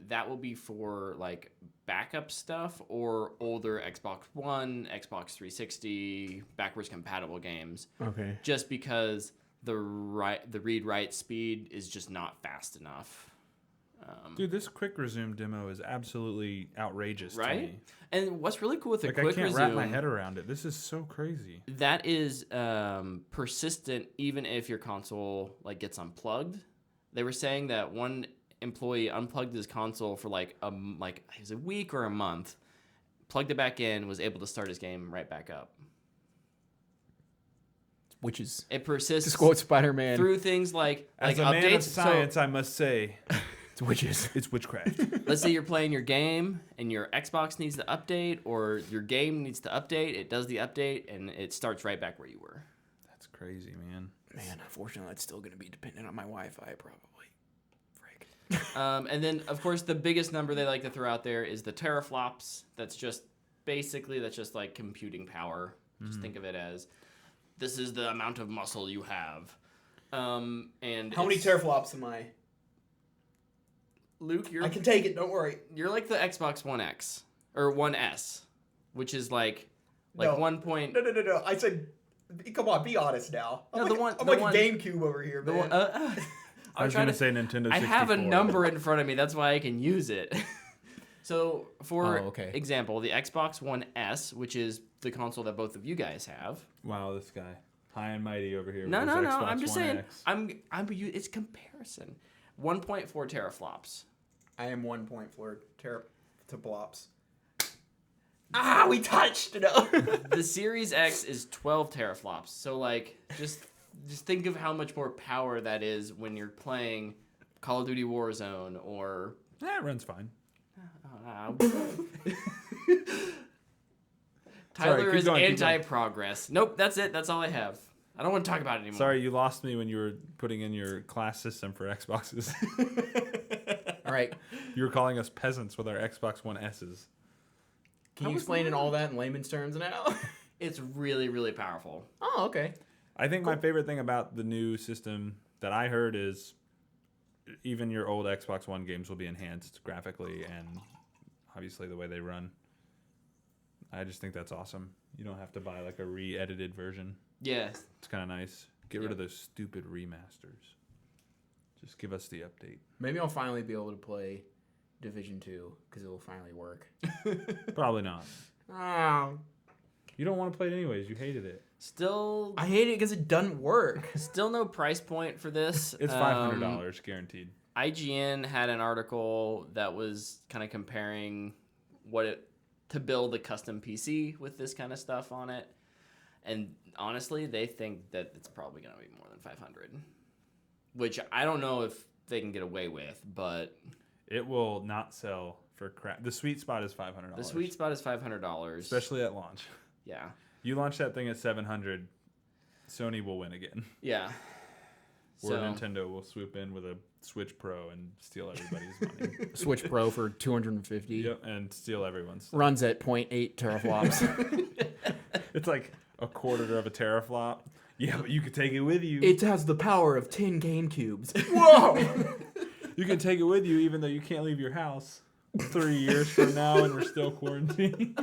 that will be for like backup stuff or older Xbox One, Xbox 360 backwards compatible games. Okay. Just because the read write speed is just not fast enough. Dude, this quick resume demo is absolutely outrageous to right? me. And what's really cool with the Like, quick I can't resume, wrap my head around it. This is so crazy. that is persistent even if your console like gets unplugged. They were saying that one employee unplugged his console for like it was a week or a month, plugged it back in, was able to start his game right back up. Which is, It persists to quote Spider-Man, through things like As a updates. man of science, I must say, it's witches. it's witchcraft. Let's say you're playing your game and your Xbox needs to update or your game needs to update. It does the update and it starts right back where you were. That's crazy, man. Man, unfortunately, it's still going to be dependent on my Wi-Fi, probably. Frick. And then, of course, the biggest number they like to throw out there is the teraflops. That's just like computing power. Just think of it as this is the amount of muscle you have. And How many teraflops am I? Luke, I can take it. Don't worry. you're like the Xbox One X or One S, which is like No. 1 point. No. I said, come on, be honest now. No, the one- I'm the like one- a GameCube over here, The man. one, I was going to say Nintendo 64. I have a number in front of me. That's why I can use it. So, for example, the Xbox One S, which is the console that both of you guys have. Wow, this guy. High and mighty over here. No. with his Xbox I'm just One saying. X. It's comparison. 1.4 teraflops. I am 1.4 teraflops. Ah, we touched it. No. The Series X is 12 teraflops. So, like, just think of how much more power that is when you're playing Call of Duty Warzone or. It runs fine. Tyler keep is going, keep going. anti-progress. Nope, that's it. That's all I have. I don't want to talk about it anymore. Sorry, you lost me when you were putting in your class system for Xboxes. All right. You were calling us peasants with our Xbox One S's. Can you explain all that in layman's terms now? It's really, really powerful. Oh, okay. I think my favorite thing about the new system that I heard is even your old Xbox One games will be enhanced graphically and obviously the way they run. I just think that's awesome. You don't have to buy like a re-edited version. Yeah. It's kind of nice. Get rid of those stupid remasters. Just give us the update. Maybe I'll finally be able to play Division 2 because it will finally work. Probably not. Oh. You don't want to play it anyways. You hated it. Still, I hate it because it doesn't work. still no price point for this. It's $500 guaranteed. IGN had an article that was kind of comparing to build a custom PC with this kind of stuff on it. And honestly, they think that it's probably going to be more than 500. which I don't know if they can get away with, but It will not sell for crap. The sweet spot is $500. the sweet spot is $500. Especially at launch. Yeah. You launch that thing at $700, Sony will win again. Yeah. Or Nintendo will swoop in with a Switch Pro and steal everybody's money. Switch Pro for $250. Yep, and steal everyone's. Runs at 0.8 teraflops. It's like a quarter of a teraflop. Yeah, but you could take it with you. It has the power of 10 GameCubes. Whoa! You can take it with you even though you can't leave your house 3 years from now and we're still quarantined.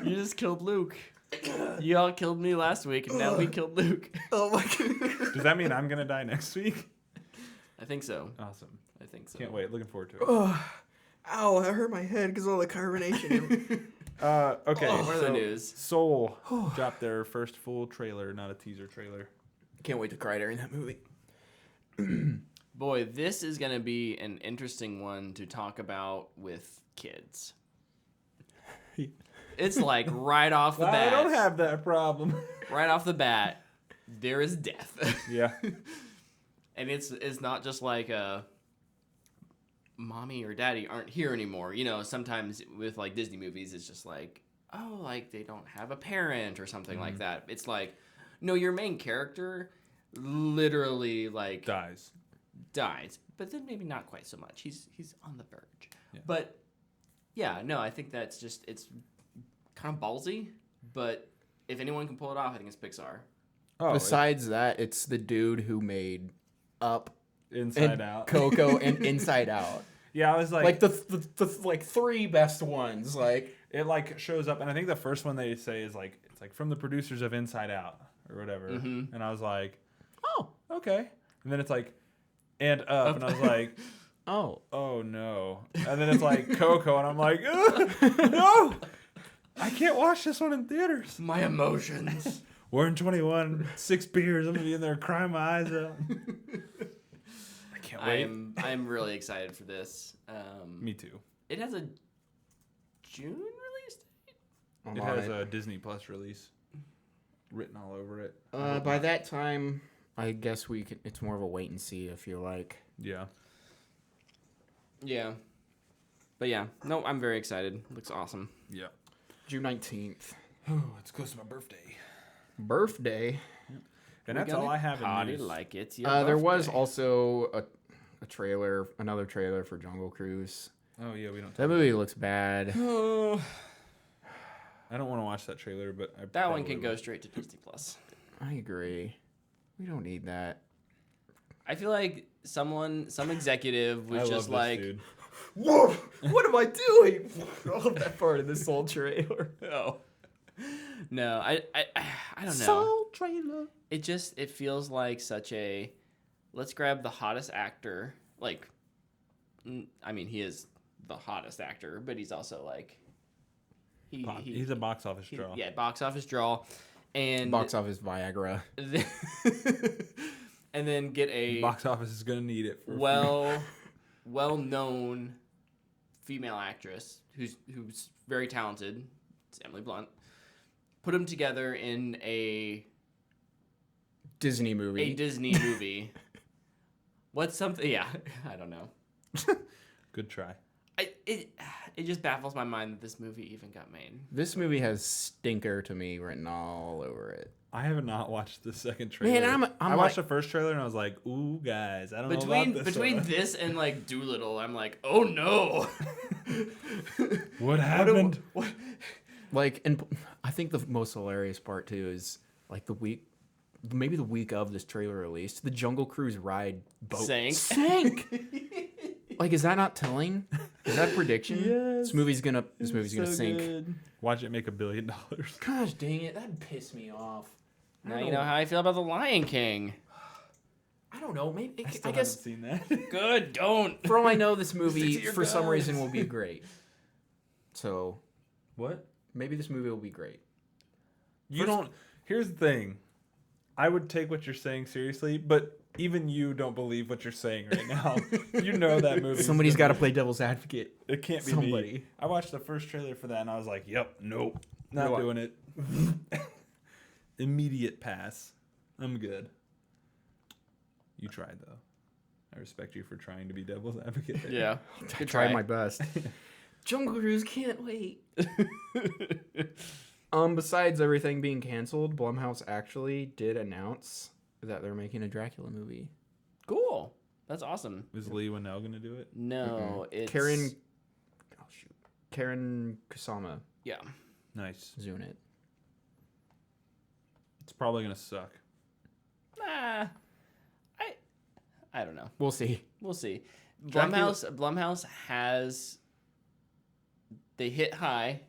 You just killed Luke. You all killed me last week, and now we killed Luke. Oh my god. Does that mean I'm going to die next week? I think so. Awesome. I think so. Can't wait. Looking forward to it. Ow, that hurt my head because all the carbonation. Okay. What are the news? Soul dropped their first full trailer, not a teaser trailer. Can't wait to cry during that movie. Boy, this is going to be an interesting one to talk about with kids. It's like right off the bat. I don't have that problem. Right off the bat, there is death. Yeah. And it's not just like mommy or daddy aren't here anymore. You know, sometimes with like Disney movies, it's just like, oh, like they don't have a parent or something like that. It's like, no, your main character literally like Dies. But then maybe not quite so much. He's on the verge. Yeah. But yeah, no, I think that's just, it's kind of ballsy, but if anyone can pull it off, I think it's Pixar. Oh, Besides that, it's the dude who made Up, Inside and Out. Coco, and Inside Out. Yeah, I was like, Like the like three best ones. Like it like shows up, and I think the first one they say is like, it's like from the producers of Inside Out or whatever, and I was like, oh, okay, and then it's like, and Up, and I was like, oh no, and then it's like Coco, and I'm like, no, I can't watch this one in theaters. My emotions. We're in 21, 6 beers, I'm gonna be in there crying my eyes out. I can't wait. I'm really excited for this. Me too. It has a June release date. It has a Disney Plus release written all over it. By that time, I guess we can. It's more of a wait and see. I feel like. Yeah. Yeah. But yeah, no, I'm very excited. Looks awesome. Yeah. June 19th. Oh, it's close to my birthday. Birthday. And that's all I have How in do you news. like it? There was also a trailer, another trailer for Jungle Cruise. Oh yeah, we don't. That movie looks bad. Oh, I don't want to watch that trailer, but that one can go straight to Disney Plus. I agree. We don't need that. I feel like some executive was just like, dude. Whoa! What am I doing? I love that part of this whole trailer. oh, no, I don't know. Soul trailer. It feels like such a, let's grab the hottest actor. Like, I mean, he is the hottest actor, but he's also like, He's a box office draw. Yeah, box office draw, and Box office Viagra. and then get a Box office is gonna need it. For well-known female actress who's very talented. It's Emily Blunt. Put them together in a Disney movie. What's something? Yeah, I don't know. Good try. It just baffles my mind that this movie even got made. This movie has stinker to me written all over it. I have not watched the second trailer. Man, I watched the first trailer and I was like, "Ooh, guys, I don't know about this." Between this and like Doolittle, I'm like, "Oh no!" What happened? What? Like, and I think the most hilarious part too is like the week of this trailer released, the Jungle Cruise ride boat sank. Like, is that not telling? Is that a prediction? Yes. This movie's gonna sink. Good. Watch it make $1 billion. Gosh dang it, that'd piss me off. Now you know how I feel about the Lion King. I don't know. Maybe I guess haven't seen that. Good, don't. for all I know, this movie Stick to your for some guns. reason will be great. So What? maybe this movie will be great. You don't. Here's the thing. I would take what you're saying seriously, but even you don't believe what you're saying right now. You know that movie. Somebody's got to play devil's advocate. It can't be somebody. me. I watched the first trailer for that and I was like, "Yep, nope, not No, doing it." immediate pass. I'm good. You tried though. I respect you for trying to be devil's advocate. Yeah. I tried my best. Jungle Cruise can't wait. Besides everything being canceled, Blumhouse actually did announce that they're making a Dracula movie. Cool. That's awesome. Is Lee Winnell gonna do it? No, it's Karen Kusama Yeah. Nice. is doing it. It's probably gonna suck. Nah. I don't know. We'll see. We'll see. Dracula- Blumhouse has they hit high,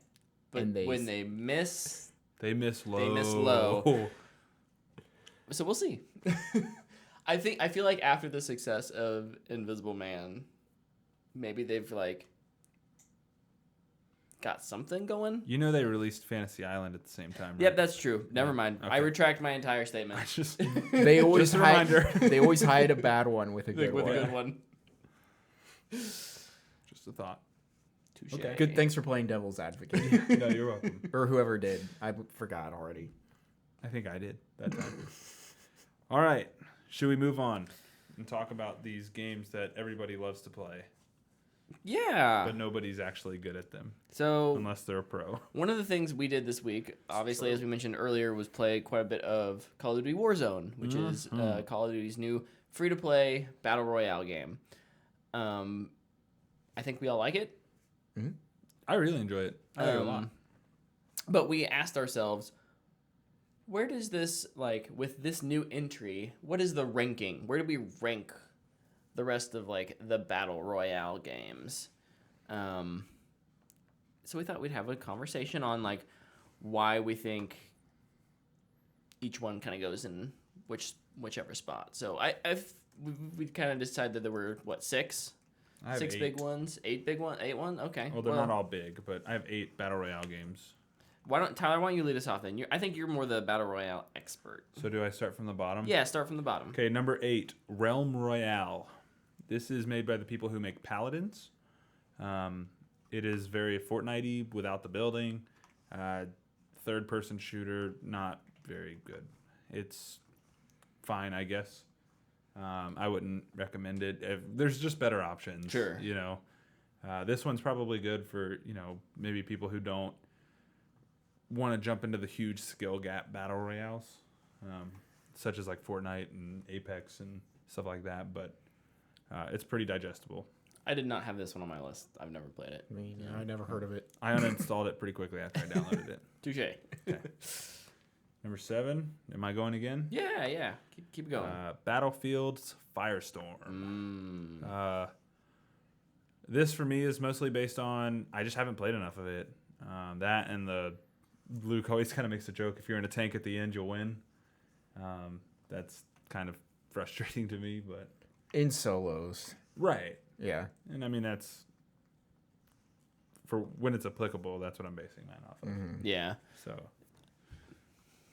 but And when they miss, They miss low. They miss low. so we'll see. I feel like after the success of Invisible Man, maybe they've like got something going. You know they released Fantasy Island at the same time, right? Yep, that's true. Never mind. I Okay. retract my entire statement. Just They always Just a reminder. they always hide a bad one with a good With one. a good one. just a thought. Touche. Okay. Good. Thanks for playing devil's advocate, No, you're welcome. or whoever did. I forgot already. I think I did that time. All right. Should we move on and talk about these games that everybody loves to play, Yeah. but nobody's actually good at them So unless they're a pro? one of the things we did this week, obviously, as we mentioned earlier, was play quite a bit of Call of Duty Warzone, which is Call of Duty's new free-to-play battle royale game. I think we all like it. I really enjoy it. I like it a lot. But we asked ourselves, where does this, like, with this new entry, what is the ranking? Where do we rank the rest of, like, the battle royale games? So we thought we'd have a conversation on, like, why we think each one kind of goes in whichever spot. So we kind of decided that there were, what, six? I have 6 8. big ones? 8 big ones? 8 one? Okay. Well, they're not all big, but I have 8 battle royale games. Tyler, why don't you lead us off then? I think you're more the battle royale expert. So do I start from the bottom? Yeah, start from the bottom. Okay, number 8, Realm Royale. This is made by the people who make Paladins. It is very Fortnite-y without the building. Third-person shooter, not very good. It's fine, I guess. I wouldn't recommend it. There's just better options. Sure. You know, this one's probably good for, maybe people who don't want to jump into the huge skill gap battle royales, such as like Fortnite and Apex and stuff like that. But it's pretty digestible. I did not have this one on my list. I've never played it. I mean, I never heard of it. I uninstalled it pretty quickly after I downloaded it. Touche. Number 7. Am I going again? Yeah. Keep going. Battlefield's Firestorm. This for me is mostly based on I just haven't played enough of it. That and the Luke always kind of makes a joke. If you're in a tank at the end, you'll win. That's kind of frustrating to me, but In solos. right. Yeah. And I mean that's for when it's applicable. That's what I'm basing mine off of. Yeah. So,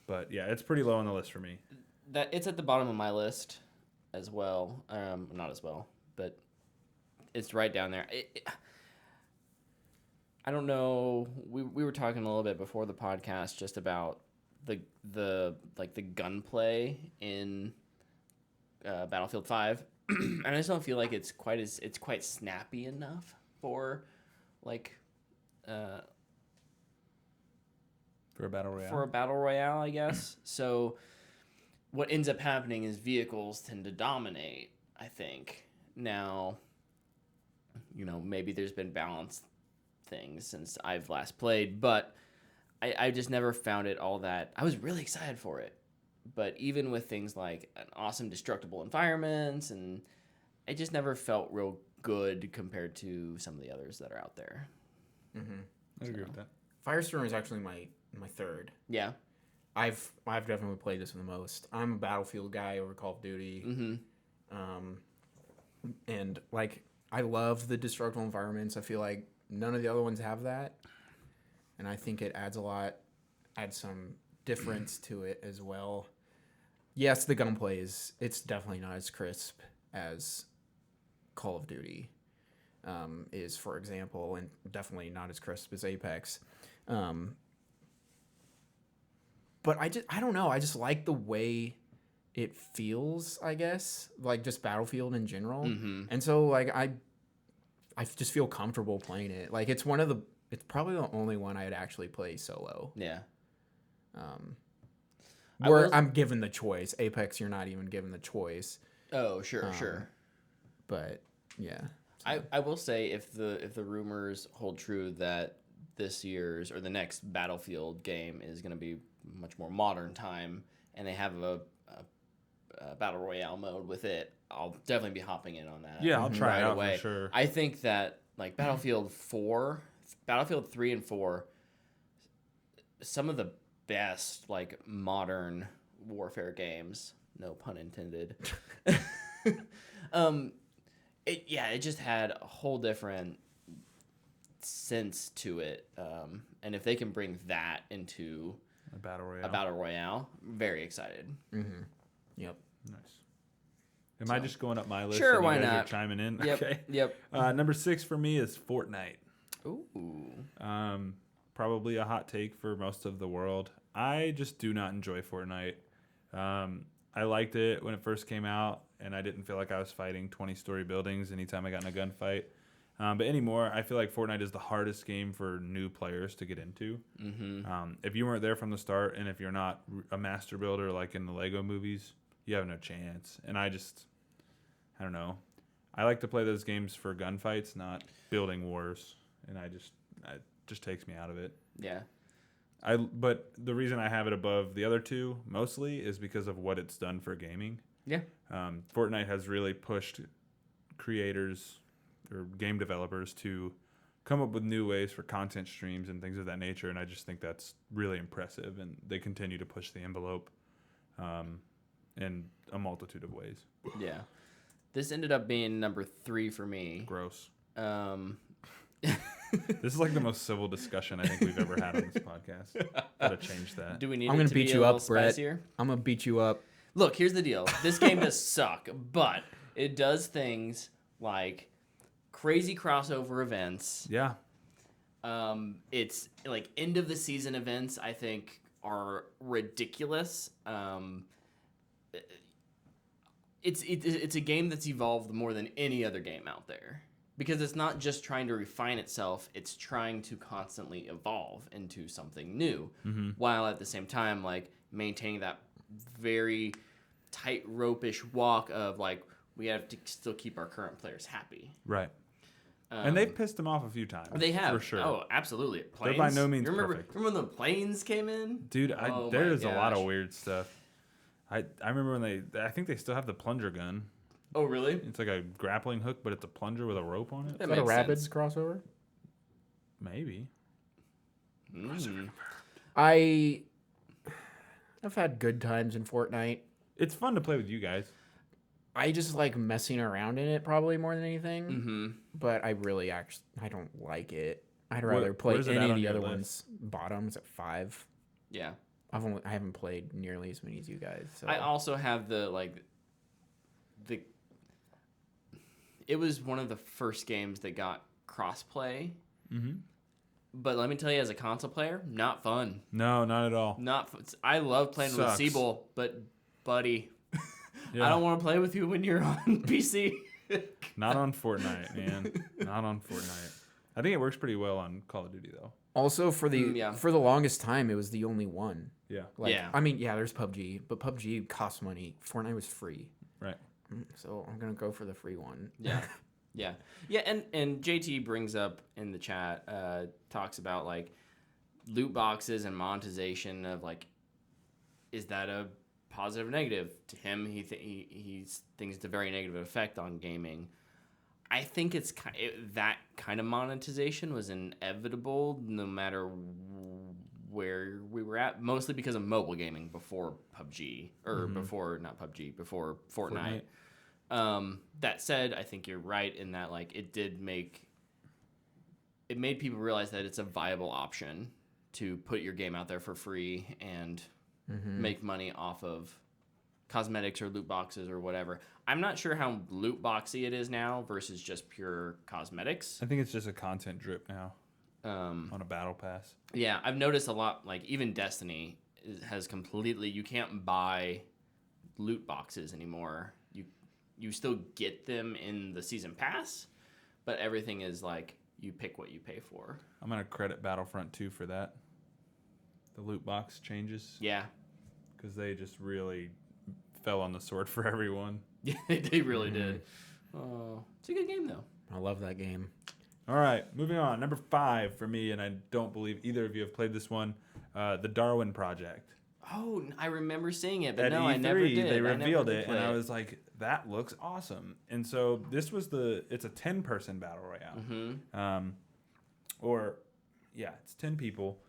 but yeah, it's pretty low on the list for me. It's at the bottom of my list as well. Not as well, but it's right down there. I don't know. We were talking a little bit before the podcast just about the gunplay in Battlefield 5, and I just don't feel like it's quite snappy enough for like For a battle royale. for a battle royale, I guess. So what ends up happening is vehicles tend to dominate, I think. Now, maybe there's been balanced things since I've last played, but I just never found it all that. I was really excited for it, but even with things like an awesome destructible environments, and it just never felt real good compared to some of the others that are out there. I agree with that. Firestorm is actually my third. Yeah. I've definitely played this the most. I'm a Battlefield guy over Call of Duty. And like I love the destructible environments. I feel like none of the other ones have that. And I think it adds some difference to it as well. Yes, the gunplay it's definitely not as crisp as Call of Duty is, for example, and definitely not as crisp as Apex. but I don't know. I just like the way it feels, I guess, like just Battlefield in general. And so like I just feel comfortable playing it. Like it's probably the only one I'd actually play solo. Yeah. Where I'm given the choice. Apex, you're not even given the choice. Oh, sure, sure. But yeah. I will say if the rumors hold true that this year's or the next Battlefield game is going to be much more modern time and they have a battle royale mode with it, I'll definitely be hopping in on that. Yeah, I'll try right it out away. for sure. I think that like Battlefield 3 and 4, some of the best like modern warfare games, no pun intended. It just had a whole different sense to it, and if they can bring that into A battle royale, very excited. Yep. Nice. Am I just going up my list? Sure, and you why guys are not? chiming in. Yep. Okay. Yep. Number 6 for me is Fortnite. Ooh. Probably a hot take for most of the world. I just do not enjoy Fortnite. I liked it when it first came out, and I didn't feel like I was fighting 20-story buildings anytime I got in a gunfight. But anymore, I feel like Fortnite is the hardest game for new players to get into. If you weren't there from the start, and if you're not a master builder like in the Lego movies, you have no chance. And I don't know. I like to play those games for gunfights, not building wars, and it just takes me out of it. Yeah. But the reason I have it above the other two mostly is because of what it's done for gaming. Yeah. Fortnite has really pushed creators or game developers to come up with new ways for content streams and things of that nature, and I just think that's really impressive, and they continue to push the envelope in a multitude of ways. Yeah. This ended up being number 3 for me. Gross. This is like the most civil discussion I think we've ever had on this podcast. Gotta change that. Do we need I'm it gonna to beat be you a up, little Brett. spicier? I'm gonna beat you up. Look, here's the deal. This game does suck, but it does things like crazy crossover events. Yeah. It's like end of the season events, I think, are ridiculous. It's a game that's evolved more than any other game out there. Because it's not just trying to refine itself, it's trying to constantly evolve into something new, while at the same time, like, maintaining that very tight-rope-ish walk of, like, we have to still keep our current players happy. Right. And they've pissed them off a few times. They have. For sure. Oh, absolutely. Planes. They're by no means remember, perfect. Remember when the planes came in? Dude, Oh there my is a lot of gosh. weird stuff. I remember when I think they still have the plunger gun. Oh, really? It's like a grappling hook, but it's a plunger with a rope on it. That Is that a makes Rabbids sense. crossover? Maybe. I've had good times in Fortnite. It's fun to play with you guys. I just like messing around in it probably more than anything. Mm-hmm. But I don't like it. I'd rather play where's it any at of on the your other list? ones. Bottom's at 5. Yeah. I haven't played nearly as many as you guys. So. I also have it was one of the first games that got crossplay. Mm-hmm. But let me tell you, as a console player, not fun. No, not at all. I love playing Sucks. with Siebel, but buddy, Yeah. I don't want to play with you when you're on PC. Not on Fortnite, man. Not on Fortnite. I think it works pretty well on Call of Duty, though. Also, for the Yeah. for the longest time, it was the only one. Yeah. Like, Yeah. I mean, yeah, there's PUBG, but PUBG costs money. Fortnite was free. Right. So I'm gonna go for the free one. Yeah. Yeah, and JT brings up in the chat, talks about like loot boxes and monetization of like, is that a positive or negative? To him, he thinks it's a very negative effect on gaming. I think that kind of monetization was inevitable no matter where we were at, mostly because of mobile gaming before PUBG, or before Fortnite. That said, I think you're right in that like it made people realize that it's a viable option to put your game out there for free and make money off of cosmetics or loot boxes or whatever. I'm not sure how loot boxy it is now versus just pure cosmetics. I think it's just a content drip now on a battle pass. Yeah, I've noticed a lot, like even Destiny, has completely. You can't buy loot boxes anymore. You still get them in the season pass, but everything is like you pick what you pay for. I'm gonna credit Battlefront 2 for that. The loot box changes. Yeah. Because they just really fell on the sword for everyone. Yeah, they really did. Oh, it's a good game though. I love that game. All right, moving on. Number 5 for me, and I don't believe either of you have played this one, the Darwin Project. Oh, I remember seeing it, but At no, E3, I never did. they I never revealed did it, play and I was like, that looks awesome. And so this was it's a 10-person battle royale. It's 10 people.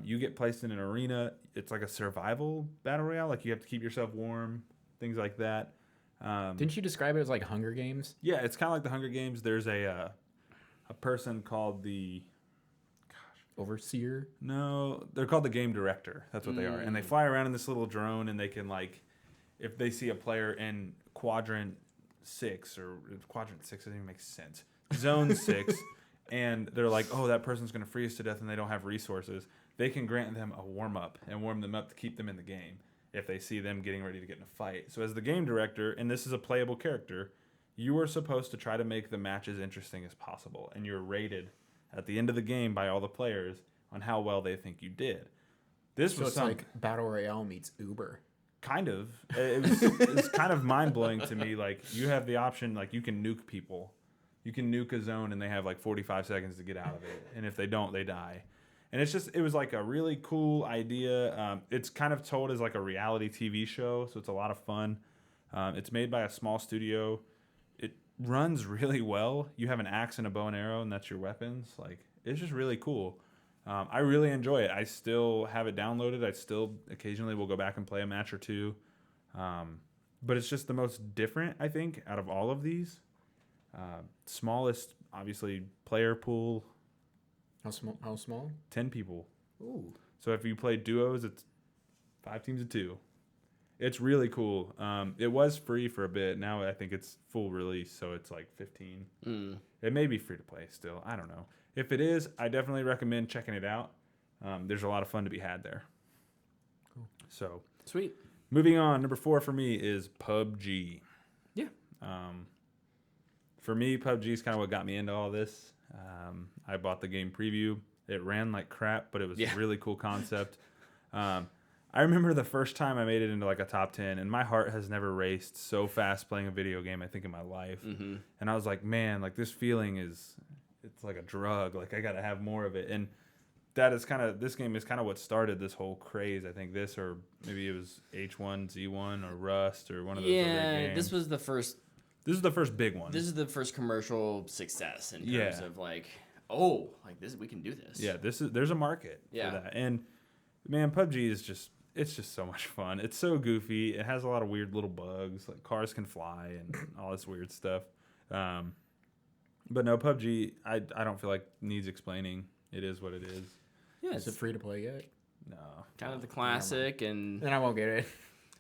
You get placed in an arena. It's like a survival battle royale. Like you have to keep yourself warm, things like that. Didn't you describe it as like Hunger Games? Yeah, it's kind of like the Hunger Games. There's a person called the Overseer? No, they're called the game director. That's what they are. And they fly around in this little drone, and they can, like, if they see a player in quadrant 6, or quadrant 6 doesn't even make sense, zone 6, and they're like, oh, that person's going to freeze to death and they don't have resources, they can grant them a warm-up and warm them up to keep them in the game if they see them getting ready to get in a fight. So as the game director, and this is a playable character, you are supposed to try to make the match as interesting as possible, and you're rated at the end of the game by all the players on how well they think you did. This So was it's like Battle Royale meets Uber. kind of. It's kind of mind blowing to me. Like you have the option, like you can nuke people, you can nuke a zone, and they have like 45 seconds to get out of it. And if they don't, they die. And it was like a really cool idea. It's kind of told as like a reality TV show, so it's a lot of fun. It's made by a small studio. Runs really well. You have an axe and a bow and arrow, and that's your weapons. Like it's just really cool. I really enjoy it. I still have it downloaded. I still occasionally will go back and play a match or two. But it's just the most different, I think, out of all of these. Smallest, obviously, player pool. How small? 10 people. Ooh. So if you play duos, it's 5 teams of 2. It's really cool. It was free for a bit. Now I think it's full release, so it's like 15. It may be free to play still. I don't know. If it is, I definitely recommend checking it out. There's a lot of fun to be had there. Cool. So Sweet. moving on, number 4 for me is PUBG. Yeah. For me, PUBG is kind of what got me into all this. I bought the game preview. It ran like crap, but it was a really cool concept. I remember the first time I made it into like a top 10, and my heart has never raced so fast playing a video game, I think, in my life. Mm-hmm. And I was like, man, like this feeling it's like a drug. Like I got to have more of it. And this game is kind of what started this whole craze. I think this, or maybe it was H1Z1 or Rust or one of those other games. Yeah, this was the first. This is the first big one. This is the first commercial success in terms of like, like this, we can do this. Yeah, there's a market for that. And man, PUBG is it's just so much fun. It's so goofy. It has a lot of weird little bugs, like cars can fly and all this weird stuff. But no, PUBG, I don't feel like needs explaining. It is what it is. Yeah, Is it free to play yet? No. kind of the classic, and Then I won't get it.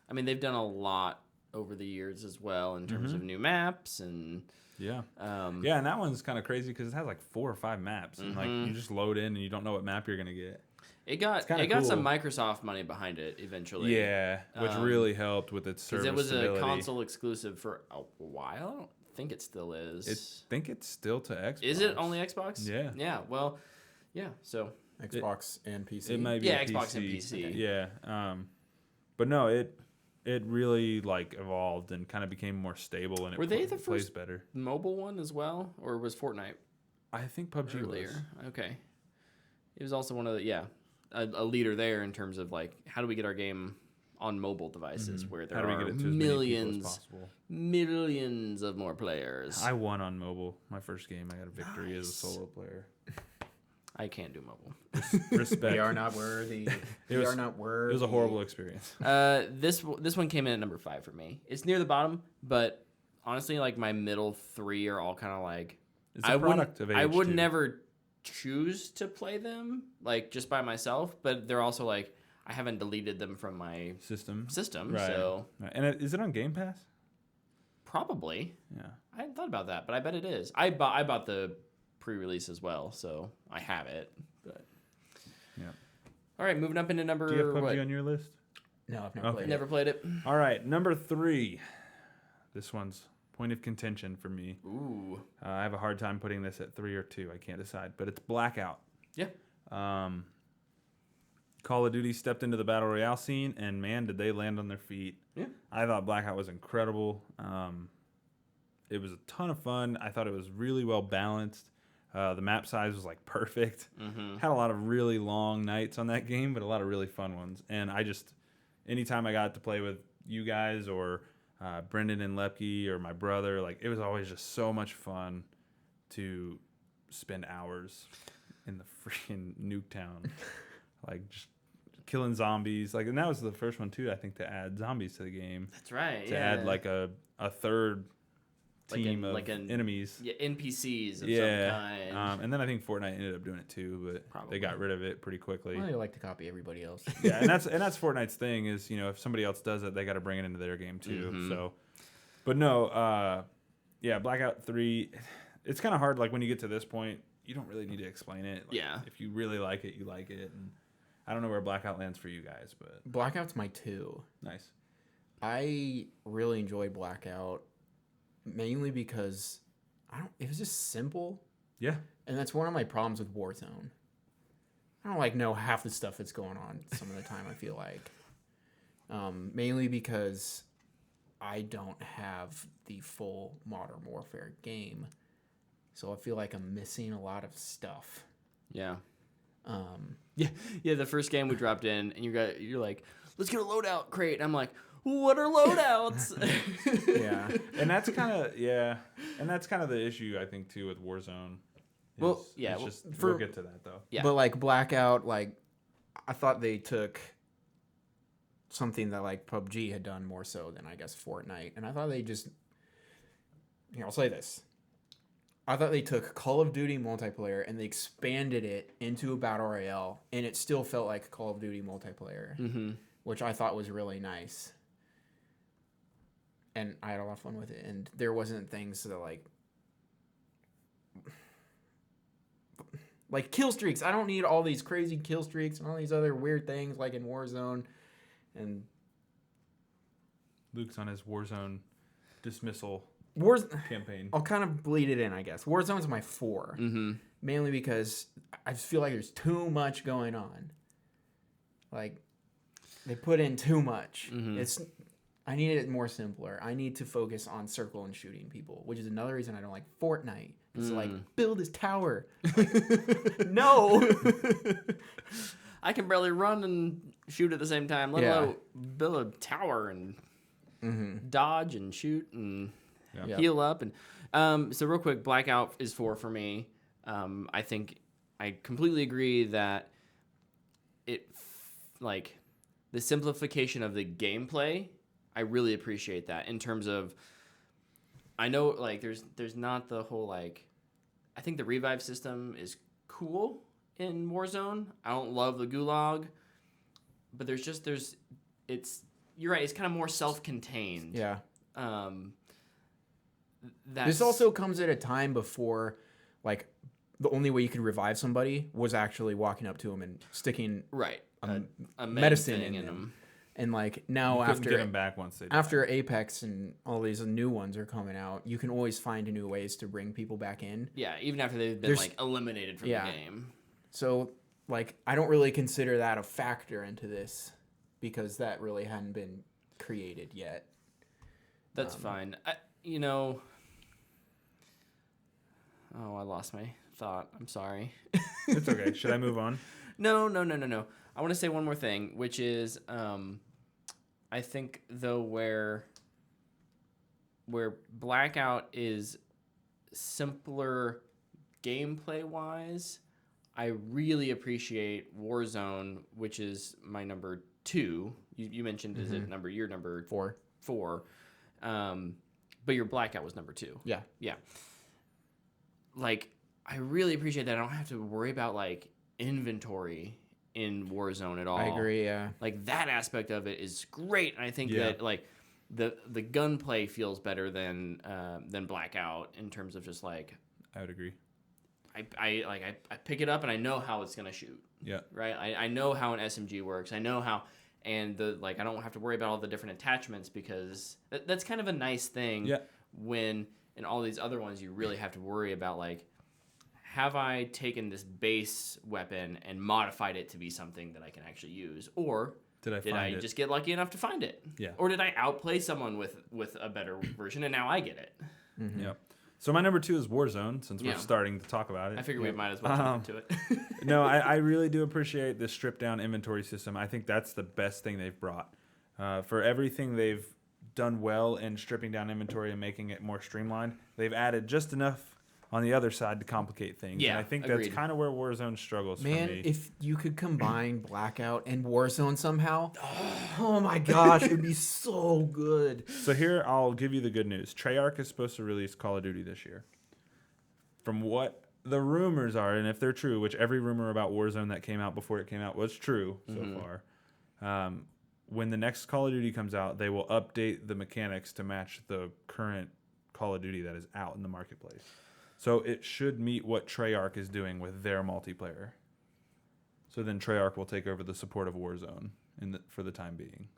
I mean they've done a lot over the years as well in terms of new maps and Yeah. And that one's kind of crazy because it has like 4 or 5 maps, and like you just load in and you don't know what map you're gonna get. It got cool. some Microsoft money behind it eventually. Yeah, which really helped with its Because it was serviceability. a console exclusive for a while. I don't think it still is. I think it's still to Xbox. Is it only Xbox? Yeah. Yeah. Well, yeah. So Xbox and PC. It might be a Xbox PC. and PC. Okay. Yeah. But no, it really like evolved and kind of became more stable, and Were they the plays first better. mobile one as well, or was Fortnite I think PUBG earlier? was. Okay. It was also one of the a leader there in terms of like how do we get our game on mobile devices where there How do we are get it to as many people as millions possible? millions of more players. I won on mobile. My first game, I got a victory as a Nice. solo player. I can't do mobile. Respect. We are not worthy. It was a horrible experience. This one came in at number 5 for me. It's near the bottom, but honestly, like my middle 3 are all kind of like It's a product of age. I would too. never choose to play them like just by myself, but they're also like I haven't deleted them from my system. system, so Right. And is it on Game Pass? probably. Yeah. I hadn't thought about that, but I bet it is. I bought the pre-release as well, so I have it. But Yeah. All right, moving up into number. Do you have PUBG what? on your list? No, I've never Okay. played Never played it. All right, number 3. This one's point of contention for me. Ooh. I have a hard time putting this at 3 or 2. I can't decide, but it's Blackout. Yeah. Call of Duty stepped into the Battle Royale scene, and man, did they land on their feet. Yeah. I thought Blackout was incredible. It was a ton of fun. I thought it was really well balanced. The map size was like perfect. Mm-hmm. Had a lot of really long nights on that game, but a lot of really fun ones. And anytime I got to play with you guys or Brendan and Lepke or my brother, like it was always just so much fun to spend hours in the freaking Nuketown, like just killing zombies. Like, and that was the first one too, I think, to add zombies to the game. That's right. To add like a third team of an enemies. Yeah, NPCs of some kind. And then I think Fortnite ended up doing it too, but they got rid of it pretty quickly. Well, they like to copy everybody else. Yeah, and that's Fortnite's thing is, if somebody else does it, they got to bring it into their game too. Mm-hmm. So, but no, Blackout 3, it's kind of hard. Like when you get to this point, you don't really need to explain it. Like, Yeah. If you really like it, you like it. And I don't know where Blackout lands for you guys, but Blackout's my 2. nice. I really enjoyed Blackout, mainly because it was just simple, Yeah. and that's one of my problems with Warzone. I don't know half the stuff that's going on some of the time. I feel like, mainly because I don't have the full Modern Warfare game, so I feel like I'm missing a lot of stuff. Yeah. Yeah. The first game we dropped in, and you're like, let's get a loadout crate. And I'm like, what are loadouts? Yeah. And that's kind of the issue, I think, too, with Warzone. Well, yeah, we'll get to that though. Yeah. But like Blackout, I thought they took something that like PUBG had done more so than I guess Fortnite, and I thought they just, I'll say this. I thought they took Call of Duty multiplayer and they expanded it into a battle royale, and it still felt like Call of Duty multiplayer, Mm-hmm. which I thought was really nice. And I had a lot of fun with it, and there wasn't things that like kill streaks. I don't need all these crazy kill streaks and all these other weird things like in Warzone. And Luke's on his Warzone dismissal campaign. I'll kind of bleed it in, I guess. Warzone's my 4. Mm-hmm. Mainly because I just feel like there's too much going on. Like, they put in too much. Mm-hmm. I need it more simpler. I need to focus on circle and shooting people, which is another reason I don't like Fortnite. It's like, build this tower. Like, no! I can barely run and shoot at the same time, let alone build a tower and dodge and shoot and heal up. And so real quick, Blackout is 4 for me. I think I completely agree that the simplification of the gameplay, I really appreciate that in terms of, I know there's not the whole I think the revive system is cool in Warzone. I don't love the gulag, but you're right, it's kind of more self-contained. Yeah. This This also comes at a time before, the only way you could revive somebody was actually walking up to them and sticking a medicine thing in them. And now You couldn't after get them back once they died. after Apex and all these new ones are coming out, you can always find new ways to bring people back in. Yeah, even after they've been eliminated from the Yeah. game. So I don't really consider that a factor into this because that really hadn't been created yet. That's fine. I lost my thought. I'm sorry. It's okay. Should I move on? No. I want to say one more thing, which is I think though where Blackout is simpler gameplay wise, I really appreciate Warzone, which is my number 2. You mentioned is it your number 4. But your Blackout was number 2. Yeah. Yeah. I really appreciate that I don't have to worry about inventory in Warzone at all. I agree, yeah. That aspect of it is great, and I think that the gunplay feels better than Blackout in terms of just I would agree. I pick it up and I know how it's gonna shoot. Yeah. Right. I know how an SMG works. I know how, and I don't have to worry about all the different attachments because that's kind of a nice thing. Yeah. When in all these other ones you really have to worry about like, have I taken this base weapon and modified it to be something that I can actually use, or did I just get lucky enough to find it? Yeah. Or did I outplay someone with a better version and now I get it? Mm-hmm. Yep. So my number 2 is Warzone, since we're starting to talk about it. I figure we might as well jump into it. No, I really do appreciate the stripped down inventory system. I think that's the best thing they've brought. For everything they've done well in stripping down inventory and making it more streamlined, they've added just enough on the other side to complicate things. Yeah, and I think agreed. that's kind of where Warzone struggles for Man, me. if you could combine Blackout and Warzone somehow, oh my gosh, it would be so good. So here, I'll give you the good news. Treyarch is supposed to release Call of Duty this year. From what the rumors are, and if they're true, which every rumor about Warzone that came out before it came out was true so far, when the next Call of Duty comes out, they will update the mechanics to match the current Call of Duty that is out in the marketplace. So it should meet what Treyarch is doing with their multiplayer. So then Treyarch will take over the support of Warzone for the time being.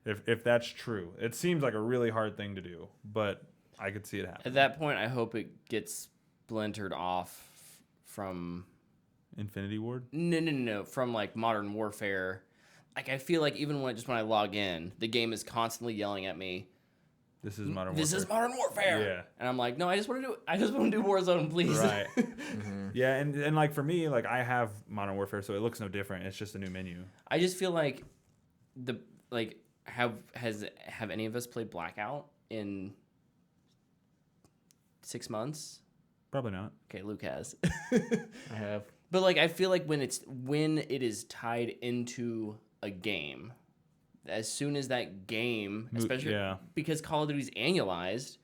If that's true. It seems like a really hard thing to do, but I could see it happen. At that point, I hope it gets splintered off from Infinity Ward? No, from like Modern Warfare. Like I feel like even when I log in, the game is constantly yelling at me. This is Modern Warfare. This is Modern Warfare. Yeah. And I'm like, no, I just want to do Warzone, please. Right. Yeah, and like for me, like I have Modern Warfare, so it looks no different. It's just a new menu. I just feel like have any of us played Blackout in 6 months? Probably not. Okay, Luke has. I have. But like I feel like when it is tied into a game, as soon as that game, especially because Call of Duty's annualized,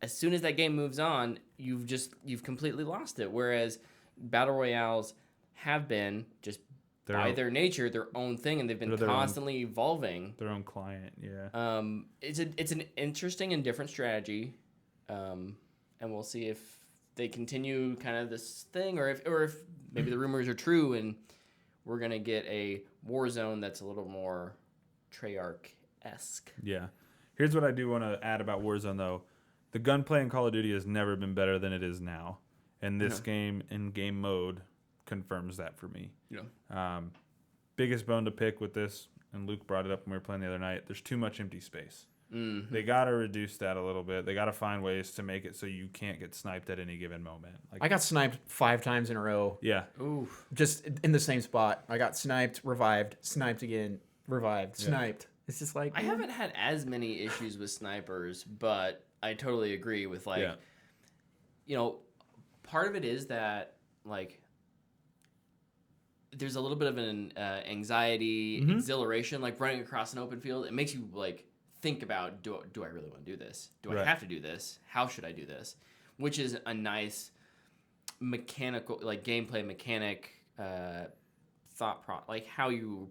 as soon as that game moves on, you've completely lost it. Whereas battle royales have been just by their nature their own thing, and they've been constantly evolving. Their own client, yeah. It's an interesting and different strategy, and we'll see if they continue kind of this thing, or if maybe the rumors are true and we're gonna get a Warzone that's a little more Treyarch-esque. Yeah. Here's what I do want to add about Warzone, though. The gunplay in Call of Duty has never been better than it is now. And this game, in game mode, confirms that for me. Yeah. Biggest bone to pick with this, and Luke brought it up when we were playing the other night, there's too much empty space. Mm-hmm. They got to reduce that a little bit. They got to find ways to make it so you can't get sniped at any given moment. I got sniped 5 times in a row. Yeah. Oof. Just in the same spot. I got sniped, revived, sniped again, revived, sniped. It's just like... I haven't had as many issues with snipers, but I totally agree with part of it is that there's a little bit of an anxiety, exhilaration, like running across an open field. It makes you think about, do I really want to do this? Do I have to do this? How should I do this? Which is a nice mechanical, gameplay mechanic thought how you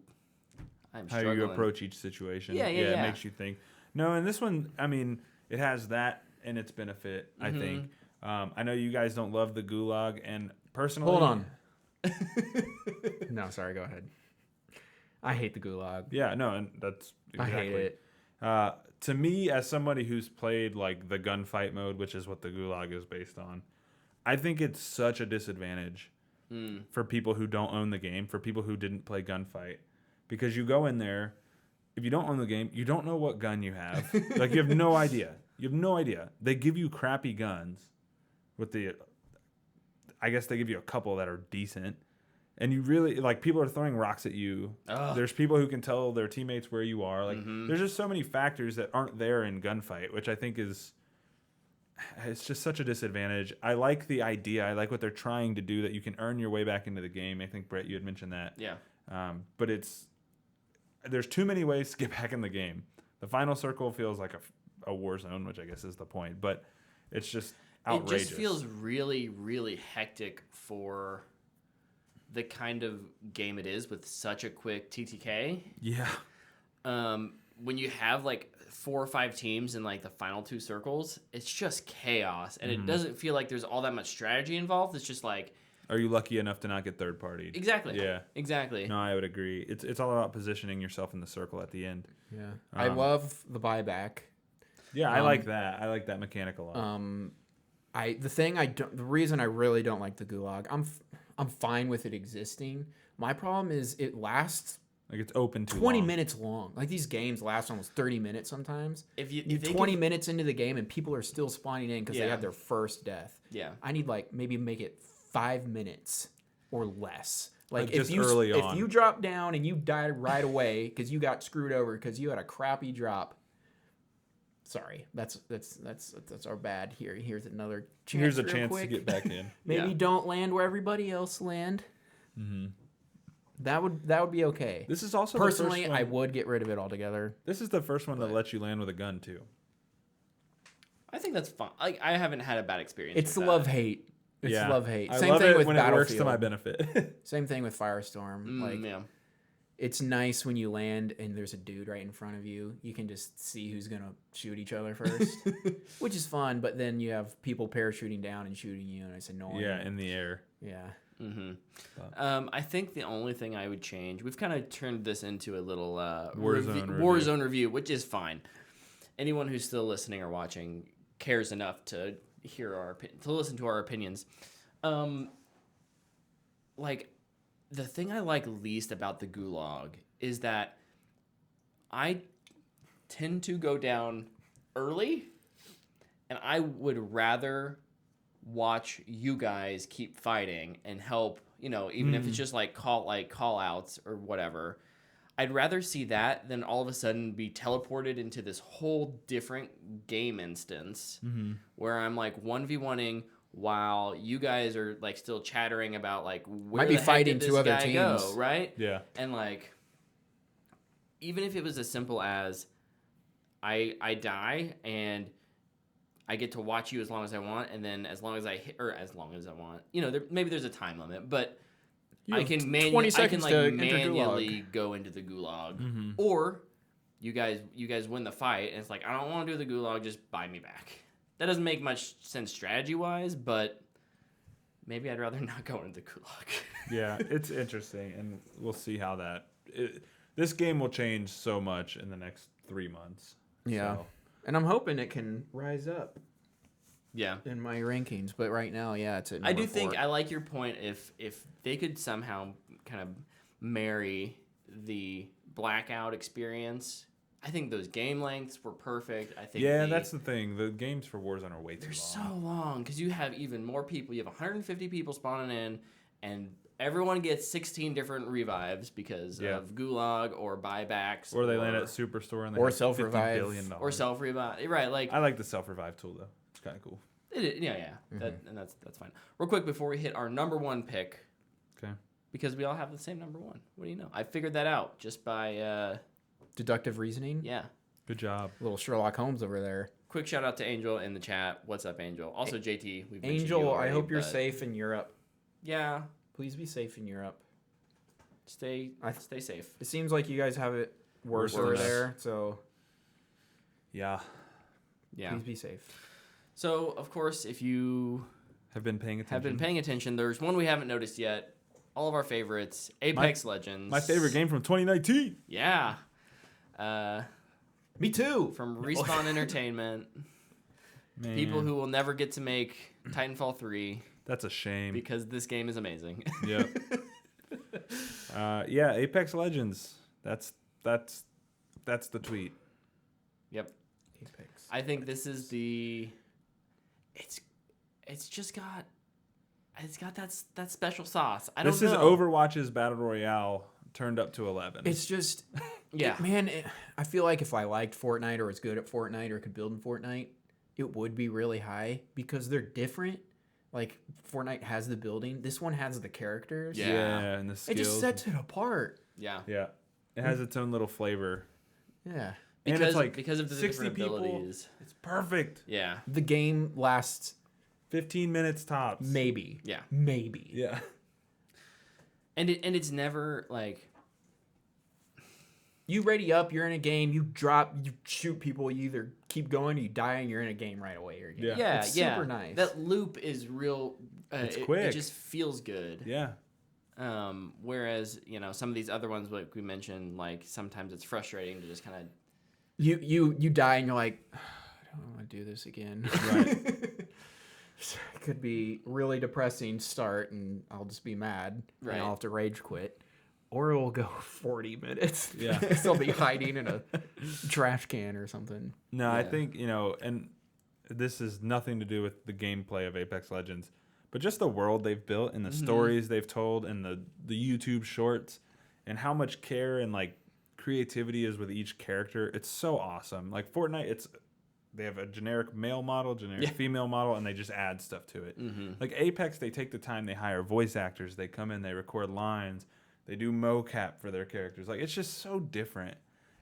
approach each situation. Yeah. It makes you think. No, and this one, I mean, it has that in its benefit, I think. I know you guys don't love the Gulag, and personally... Hold on. No, sorry, go ahead. I hate the Gulag. Yeah, no, and that's exactly... I hate it. To me, as somebody who's played the gunfight mode, which is what the Gulag is based on, I think it's such a disadvantage for people who don't own the game, for people who didn't play gunfight. Because you go in there, if you don't own the game, you don't know what gun you have. You have no idea. You have no idea. They give you crappy guns with I guess they give you a couple that are decent. And you really, people are throwing rocks at you. Ugh. There's people who can tell their teammates where you are. There's just so many factors that aren't there in gunfight, which I think it's just such a disadvantage. I like the idea. I like what they're trying to do, that you can earn your way back into the game. I think, Brett, you had mentioned that. Yeah. But there's too many ways to get back in the game. The final circle feels like a war zone, which I guess is the point. But it's just outrageous. It just feels really, really hectic for the kind of game it is with such a quick TTK. Yeah. When you have 4 or 5 teams in like the final 2 circles, it's just chaos, and it doesn't feel like there's all that much strategy involved. It's just like, Are you lucky enough to not get third party? exactly. Yeah. Exactly. No, I would agree. It's all about positioning yourself in the circle at the end. Yeah. I love the buyback. Yeah, I like that. I like that mechanic a lot. The reason I really don't like the gulag, I'm fine with it existing. My problem is it lasts Like it's open too 20 long. minutes long. Like these games last almost 30 minutes sometimes. If You're they 20 could- minutes into the game and people are still spawning in because they Yeah. had their first death. Yeah. I need like maybe make it 5 minutes or less. Like just if early on. you drop down and you die right away because you got screwed over because you had a crappy drop. Sorry, that's our bad here. Here's another chance. Here's a real chance quick. to get back in. Maybe Yeah. don't land where everybody else land. Mm-hmm. That would be okay. This is also Personally, the first one, I would get rid of it altogether. This is the first one that lets you land with a gun too. I think that's fine. Like, I haven't had a bad experience. It's with love that. hate. It's Yeah. love hate. I Same love thing it with when it works to Battlefield. my benefit. Same thing with Firestorm. Like Yeah. it's nice when you land and there's a dude right in front of you. You can just see who's gonna shoot each other first, which is fun. But then you have people parachuting down and shooting you, and it's annoying. Yeah, in the air. Yeah. I think the only thing I would change, we've kind of turned this into a little Warzone Warzone review, which is fine. Anyone who's still listening or watching cares enough to listen to our opinions. Like, the thing I like least about the Gulag is that I tend to go down early, and I would rather watch you guys keep fighting and help, even if it's just like call outs or whatever. I'd rather see that than all of a sudden be teleported into this whole different game instance where I'm like 1v1ing while you guys are like still chattering about like where Might be the heck fighting did two this other guy go, teams. right? Yeah. And like, even if it was as simple as I die and I get to watch you as long as I want, and then as long as I want, maybe there's a time limit, but You I have can 20 I can seconds like to enter manually go into the gulag, or you guys win the fight, and it's like, I don't want to do the gulag, just buy me back. That doesn't make much sense strategy wise, but maybe I'd rather not go into the gulag. Yeah, it's interesting, and we'll see how this game will change so much in the next 3 months. Yeah. So, And I'm hoping it can rise up Yeah. in my rankings, but right now, yeah, it's at I do number think 4. I like your point. If they could somehow kind of marry the Blackout experience, I think those game lengths were perfect. I think that's the thing. The games for Warzone are way too they're long. so long because you have even more people. You have 150 people spawning in, and everyone gets 16 different revives because of gulag or buybacks, Or they land at Superstore and they Or have self-revive. $50 billion. or self revive. Right, like I like the self-revive tool though. It's kind of cool. and that's fine. Real quick before we hit our number 1 pick, Okay. because we all have the same number 1. What do you know? I figured that out just by Deductive reasoning. yeah. Good job. Little Sherlock Holmes over there. Quick shout out to Angel in the chat. What's up, Angel? Also, JT. We've mentioned Angel, you I already, hope you're but safe in Europe. Yeah, Please be safe in Europe. stay safe. It seems like you guys have it worse Worse over than us. there, so Yeah. Yeah. please be safe. So, of course, if you Have been paying attention. have been paying attention, there's one we haven't noticed yet. All of our favorites, Apex Legends. My favorite game from 2019. Yeah. Me too. From Respawn Entertainment. Man, People who will never get to make Titanfall 3 that's a shame. because this game is amazing. Yep. Yeah, Apex Legends. That's the tweet. Yep. Apex. I think this is the. It's just got. It's got that special sauce. I don't This know. is Overwatch's Battle Royale turned up to 11. It's just, Yeah. I feel like if I liked Fortnite or was good at Fortnite or could build in Fortnite, it would be really high because they're different. Like Fortnite has the building, this one has the characters. Yeah. and the skills. It just sets it apart. Yeah. Yeah. It has its own little flavor. Yeah. And Because it's like because of the 60 different people. abilities. It's perfect. Yeah. The game lasts 15 minutes tops. maybe. Yeah. Maybe. Yeah. And it's never like You ready up, you're in a game, you drop, you shoot people, you either keep going, you die, and you're in a game right away. Yeah, It's super nice. That loop is real. It's It quick. just feels good. Yeah. Whereas some of these other ones, like we mentioned, like sometimes it's frustrating to just kind of. You die and you're like, I don't want to do this again. Right. It could be really depressing start, and I'll just be mad, Right. and I'll have to rage quit. Or it will go 40 minutes. Yeah. Still be hiding in a trash can or something. No, I Yeah. think, and this is nothing to do with the gameplay of Apex Legends, but just the world they've built and the stories they've told and the YouTube shorts and how much care and like creativity is with each character. It's so awesome. Like Fortnite, they have a generic male model, generic female model, and they just add stuff to it. Like Apex, they take the time, they hire voice actors, they come in, they record lines, they do mocap for their characters. Like it's just so different.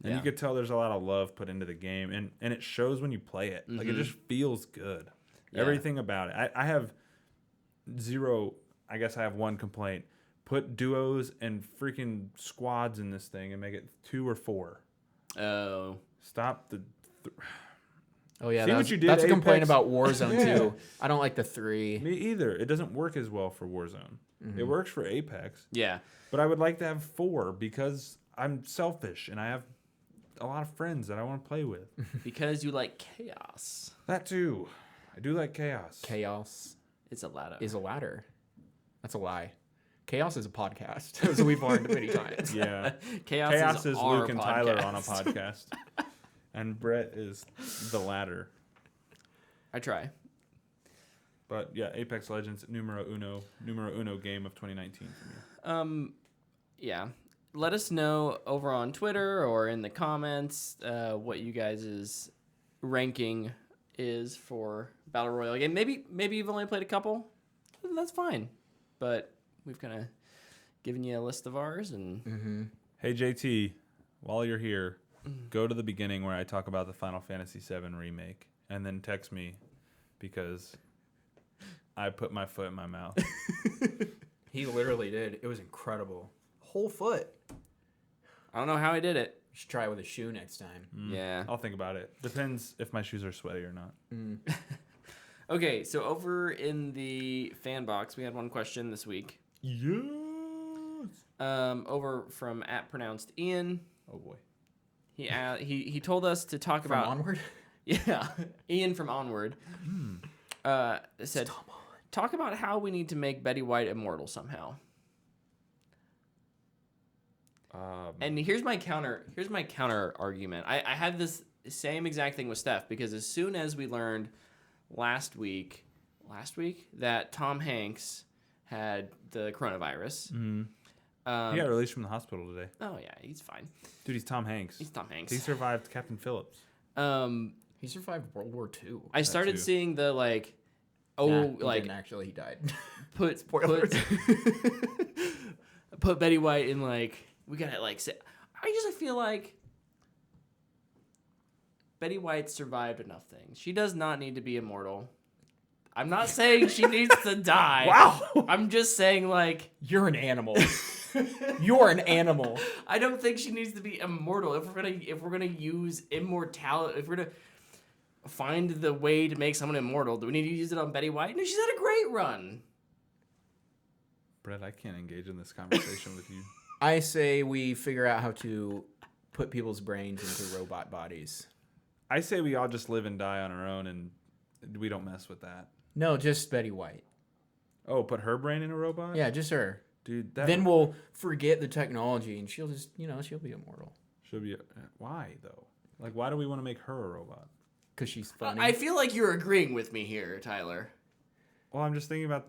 And you could tell there's a lot of love put into the game, and it shows when you play it. Like it just feels good. Yeah. Everything about it. I have zero. I guess I have one complaint. Put duos and freaking squads in this thing and make it 2 or 4. Oh. Stop the. Oh, yeah. See what you did, That's a complaint Apex? about Warzone, too. I don't like the 3. Me either. It doesn't work as well for Warzone. It works for Apex, Yeah. but I would like to have 4 because I'm selfish and I have a lot of friends that I want to play with. Because you like chaos. That too. I do like chaos. Chaos It's a ladder. is a ladder. That's a lie. Chaos is a podcast, as we've learned many times. Yeah. Chaos is our Luke and Tyler on a podcast. podcast. And Brett is the ladder. I try. But yeah, Apex Legends numero uno game of 2019 for me. Yeah. Let us know over on Twitter or in the comments what you guys' ranking is for Battle Royale game. Maybe you've only played a couple. That's fine. But we've kind of given you a list of ours. And Hey JT, while you're here, go to the beginning where I talk about the Final Fantasy VII remake, and then text me because I put my foot in my mouth. He literally did. It was incredible. Whole foot. I don't know how I did it. You should try it with a shoe next time. Yeah. I'll think about it. Depends if my shoes are sweaty or not. Okay, so over in the fan box, we had one question this week. Yes. Over from @pronounced Ian. Oh boy. He told us to talk From about Onward? Yeah, Ian from Onward said, talk about how we need to make Betty White immortal somehow. And here's my counter argument. I had this same exact thing with Steph, because as soon as we learned last week that Tom Hanks had the coronavirus. He got released from the hospital today. Oh yeah, he's fine. Dude, he's Tom Hanks. He's Tom Hanks. He survived Captain Phillips. He survived World War II. I started too. seeing the like, Nah, he like didn't actually, he died. put Betty White in like, we gotta like say, I just feel like Betty White survived enough things. She does not need to be immortal. I'm not saying she needs to die. Wow. I'm just saying like, You're an animal. You are an animal. I don't think she needs to be immortal. If we're gonna use immortality, if we're gonna find the way to make someone immortal, do we need to use it on Betty White? No, she's had a great run. Brett, I can't engage in this conversation with you. I say we figure out how to put people's brains into robot bodies. I say we all just live and die on our own, and we don't mess with that. No, just Betty White. Oh, put her brain in a robot? Yeah, just her. Dude, that Then we'll forget the technology, and she'll just, she'll be immortal. should be. Why, though? Like, why do we want to make her a robot? Because she's funny. I feel like you're agreeing with me here, Tyler. Well, I'm just thinking about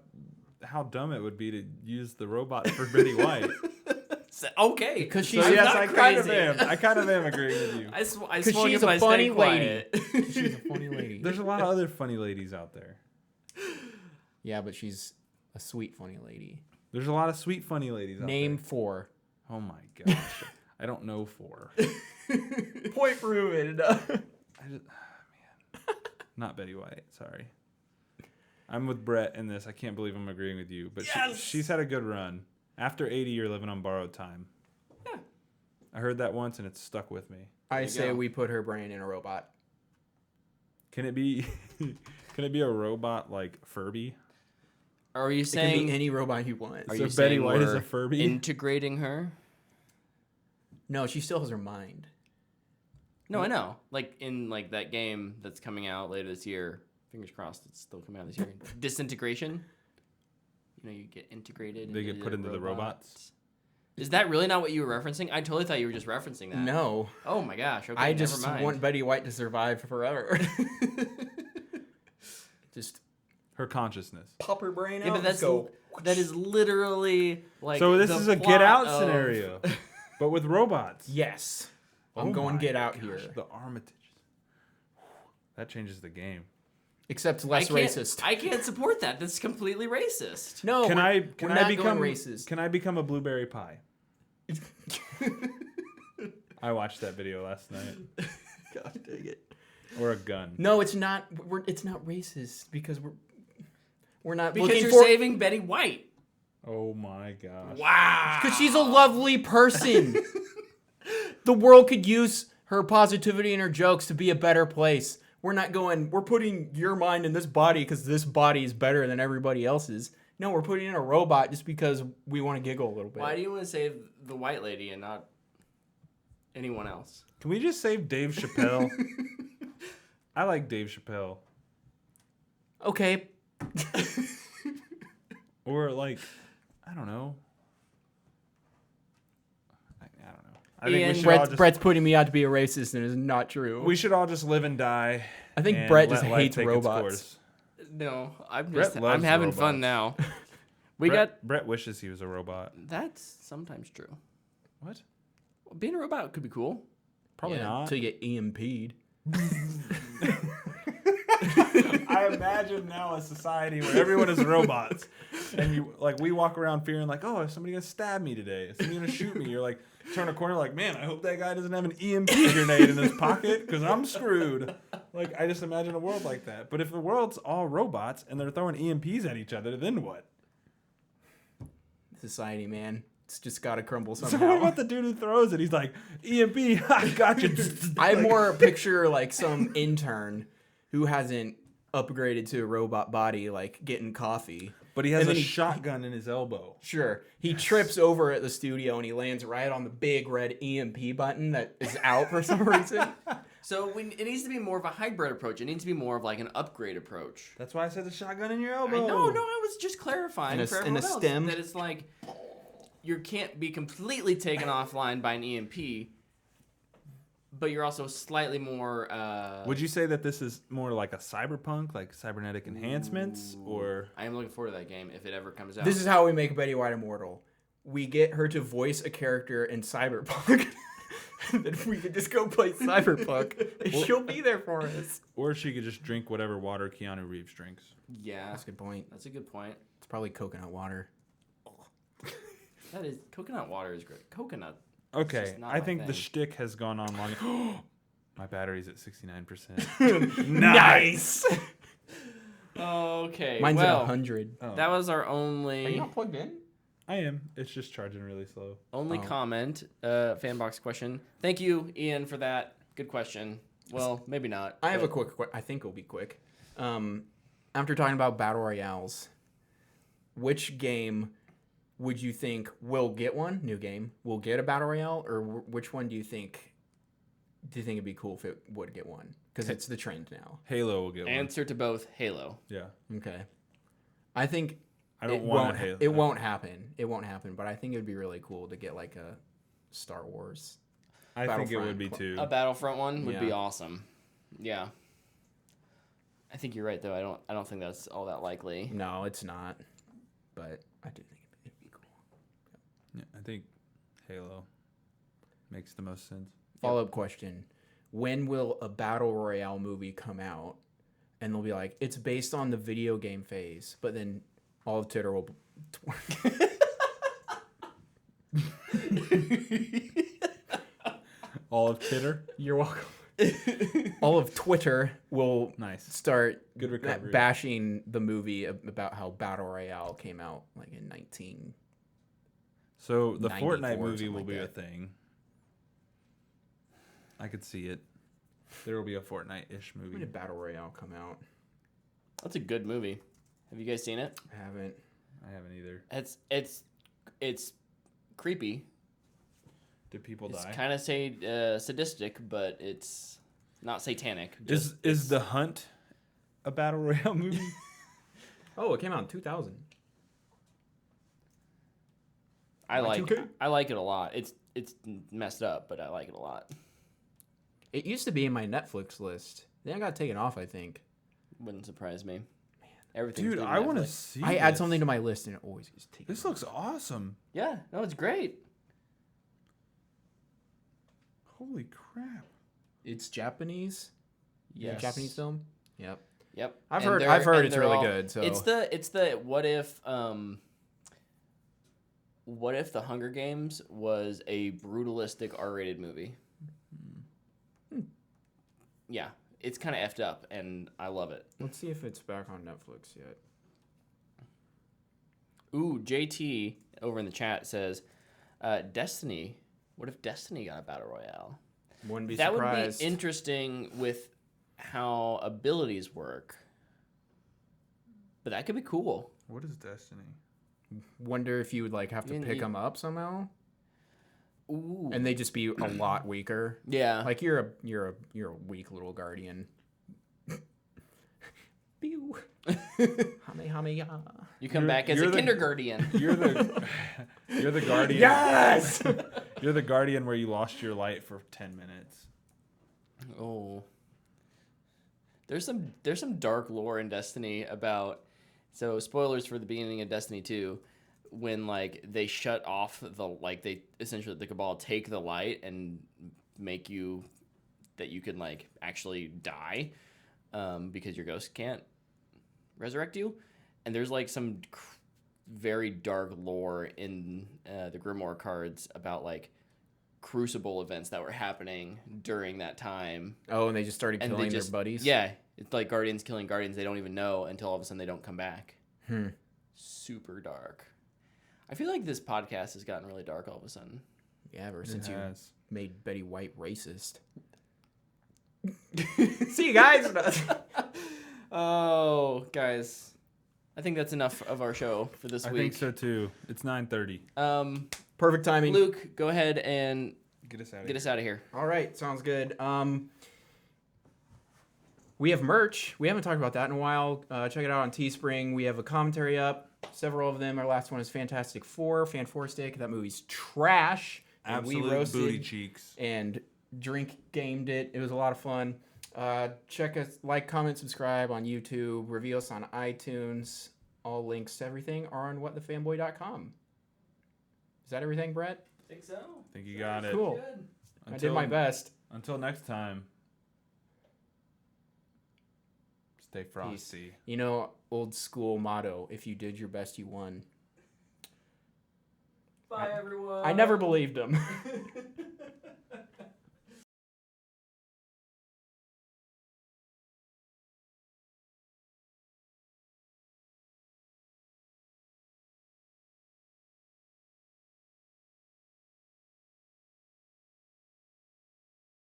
how dumb it would be to use the robot for Betty White. Okay, Because So she's yes, not I kind of crazy. am. I kind of am agreeing with you. I Because swung she's if I a stay funny lady. quiet. She's a funny lady. There's a lot of other funny ladies out there. Yeah, but she's a sweet, funny lady. There's a lot of sweet funny ladies out Name 4. there. Oh my gosh. I don't know 4. Point proven. I just, man. Not Betty White. Sorry. I'm with Brett in this. I can't believe I'm agreeing with you. But Yes! she's had a good run. After 80, you're living on borrowed time. I heard that once and it's stuck with me. I you say go. we put her brain in a robot. Can it be? Can it be a robot like Furby? Are you It can saying? be any robot you want. Are So you Betty saying White is we're a Furby? integrating her? No, she still has her mind. No, I know. Like in like that game that's coming out later this year. Fingers crossed, it's still coming out this year. Disintegration. You know, you get integrated. They get put into the robots. Is that really not what you were referencing? I totally thought you were just referencing that. No. Oh my gosh. Okay. I just never mind. want Betty White to survive forever. Just Her consciousness. pop her brain out. Yeah, but and go. that is literally like. So this the is a plot Get Out of- scenario, but with robots. Yes. I'm Oh going my Get Out gosh, here. The Armitage. That changes the game. Except I less can't, racist. I can't support that. That's completely racist. No, Can we're I not become going racist. Can I become a blueberry pie? I watched that video last night. God dang it. Or a gun. No, it's not. It's not racist because we're not Because looking you're for. saving Betty White. Oh my gosh. Wow. Because she's a lovely person. The world could use her positivity and her jokes to be a better place. We're not going, we're putting your mind in this body because this body is better than everybody else's. No, we're putting in a robot just because we want to giggle a little bit. Why do you want to save the white lady and not anyone else? Can we just save Dave Chappelle? I like Dave Chappelle. Okay. Or like, I don't know. I don't know. I think we Ian, should all Brett's putting me out to be a racist and it's not true. we should all just live and die. I think and Brett let just life hates take its robots. course. No, I'm Brett just loves I'm having fun now. robots. Brett wishes he was a robot. That's sometimes true. What? Being a robot could be cool. Probably Yeah, not. Until you get EMP'd. I imagine now a society where everyone is robots, and you like we walk around fearing like, oh, is somebody gonna stab me today? Is somebody gonna shoot me? You're like, turn a corner like, man, I hope that guy doesn't have an EMP grenade in his pocket because I'm screwed. Like I just imagine a world like that. But if the world's all robots and they're throwing EMPs at each other, then what? Society, man. It's just got to crumble So somehow. what about the dude who throws it? He's like, EMP, I got you. I more picture like some intern who hasn't upgraded to a robot body, like getting coffee. But he has And a then shotgun in his elbow. Sure. He trips over at the studio and he lands right on the big red EMP button that is out for some reason. So it needs to be more of a hybrid approach. It needs to be more of like an upgrade approach. That's why I said the shotgun in your I elbow. no, I was just clarifying And a- for and everyone a else stem. that it's like you can't be completely taken offline by an EMP, but you're also slightly more. Would you say that this is more like a cyberpunk, like cybernetic enhancements, or I am looking forward to that game if it ever comes out. This is how we make Betty White immortal. We get her to voice a character in Cyberpunk. Then we could just go play Cyberpunk. And she'll be there for us. or she could just drink whatever water Keanu Reeves drinks? yeah, That's a good point. that's a good point. It's probably coconut water. That is coconut water is great. Coconut. Okay, just not I my think the thing. shtick has gone on long. My battery's at 69%. Nice. Okay. Mine's at well, 100. Oh, that was our only plugged in? I am. It's just charging really slow. comment. Fanbox question. Thank you, Ian, for that. Good question. Well, maybe not. I have a but- quick. I think it'll be quick. After talking about battle royales, which game would you think will get one new game? Will get a battle royale, or which one do you think it'd be cool if it would get one? Because it's the trend now. Halo will get one. Answer to both. Halo. Yeah. Okay, I think I don't it want won't. a Halo. It won't happen. It won't happen. But I think it would be really cool to get like a Star Wars. I think it would be Battlefront. too. A Battlefront one would be Yeah. awesome. Yeah. I think you're right though. I don't think that's all that likely. No, it's not. But I do think it'd be cool. Yeah, I think Halo makes the most sense. Follow-up question. When will a battle royale movie come out? And they'll be like, it's based on the video game phase, but then all of Twitter will All of Titter. You're welcome. All of Twitter will Nice. start Good recovery. bashing the movie about how battle royale came out like in 19. So the 94 Fortnite or movie something will like be a that. thing. I could see it. There will be a Fortnite-ish When movie. did Battle Royale come out? That's a good movie. Have you guys seen it? I haven't. I haven't either. It's creepy. Did people It's die? kind of sadistic, but it's not satanic. Is The Hunt a Battle Royale movie? Oh, it came out in 2000. I like Y2K? it a lot. It's messed up, but I like it a lot. It used to be in my Netflix list. Then it got taken off, I think. Wouldn't surprise me. Everything. Dude, I want to see I add this. something to my list and it always gets taken This off. looks awesome. Yeah, no, it's great. Holy crap. It's Japanese? Yeah, Yes. Japanese film? Yep. Yep. I've And heard and it's they're really all- good. So It's the what if the Hunger Games was a brutalistic R-rated movie? Yeah, it's kind of effed up, and I love it. let's see if it's back on Netflix yet. Ooh, JT over in the chat says, Destiny. What if Destiny got a battle royale? Wouldn't be That surprised. would be interesting with how abilities work. But that could be cool. What is Destiny? Wonder if you would like have to You- pick you- them up somehow, Ooh. and they just be a lot weaker. Yeah. Like you're a weak little guardian. Pew. Hame, You come You're- back as you're a the- kindergarten. You're the you're the guardian. Yes. You're the guardian where you lost your light for 10 minutes. Oh. There's some dark lore in Destiny about, so spoilers for the beginning of Destiny 2, when like they shut off they essentially, the Cabal take the light and make you that you can like actually die because your ghost can't resurrect you. And there's like some very dark lore in the Grimoire cards about like Crucible events that were happening during that time. Oh, and they just started And killing they just, their buddies. Yeah, it's like Guardians killing Guardians. They don't even know until all of a sudden they don't come back. Super dark. I feel like this podcast has gotten really dark all of a sudden. Yeah, ever since It you has. made Betty White racist. See you guys. Oh, guys. I think that's enough of our show for this I week. think so too. It's 9:30. Perfect timing. Luke, go ahead and Get us out of get us out of here. All right, sounds good. We have merch. We haven't talked about that in a while. Check it out on Teespring. We have a commentary up. Several of them. Our last one is Fantastic Four, Fan Four Stick. That movie's trash. And Absolute we roasted booty cheeks. and drink gamed it. It was a lot of fun. Check us, like, comment, subscribe on YouTube. Review us on iTunes. All links to everything are on whatthefanboy.com. Is that everything, Brett? I think so. I think you got it. Cool. I did my best. Until next time. Stay frosty. You know, old school motto, if you did your best, you won. Bye, everyone. I never believed him.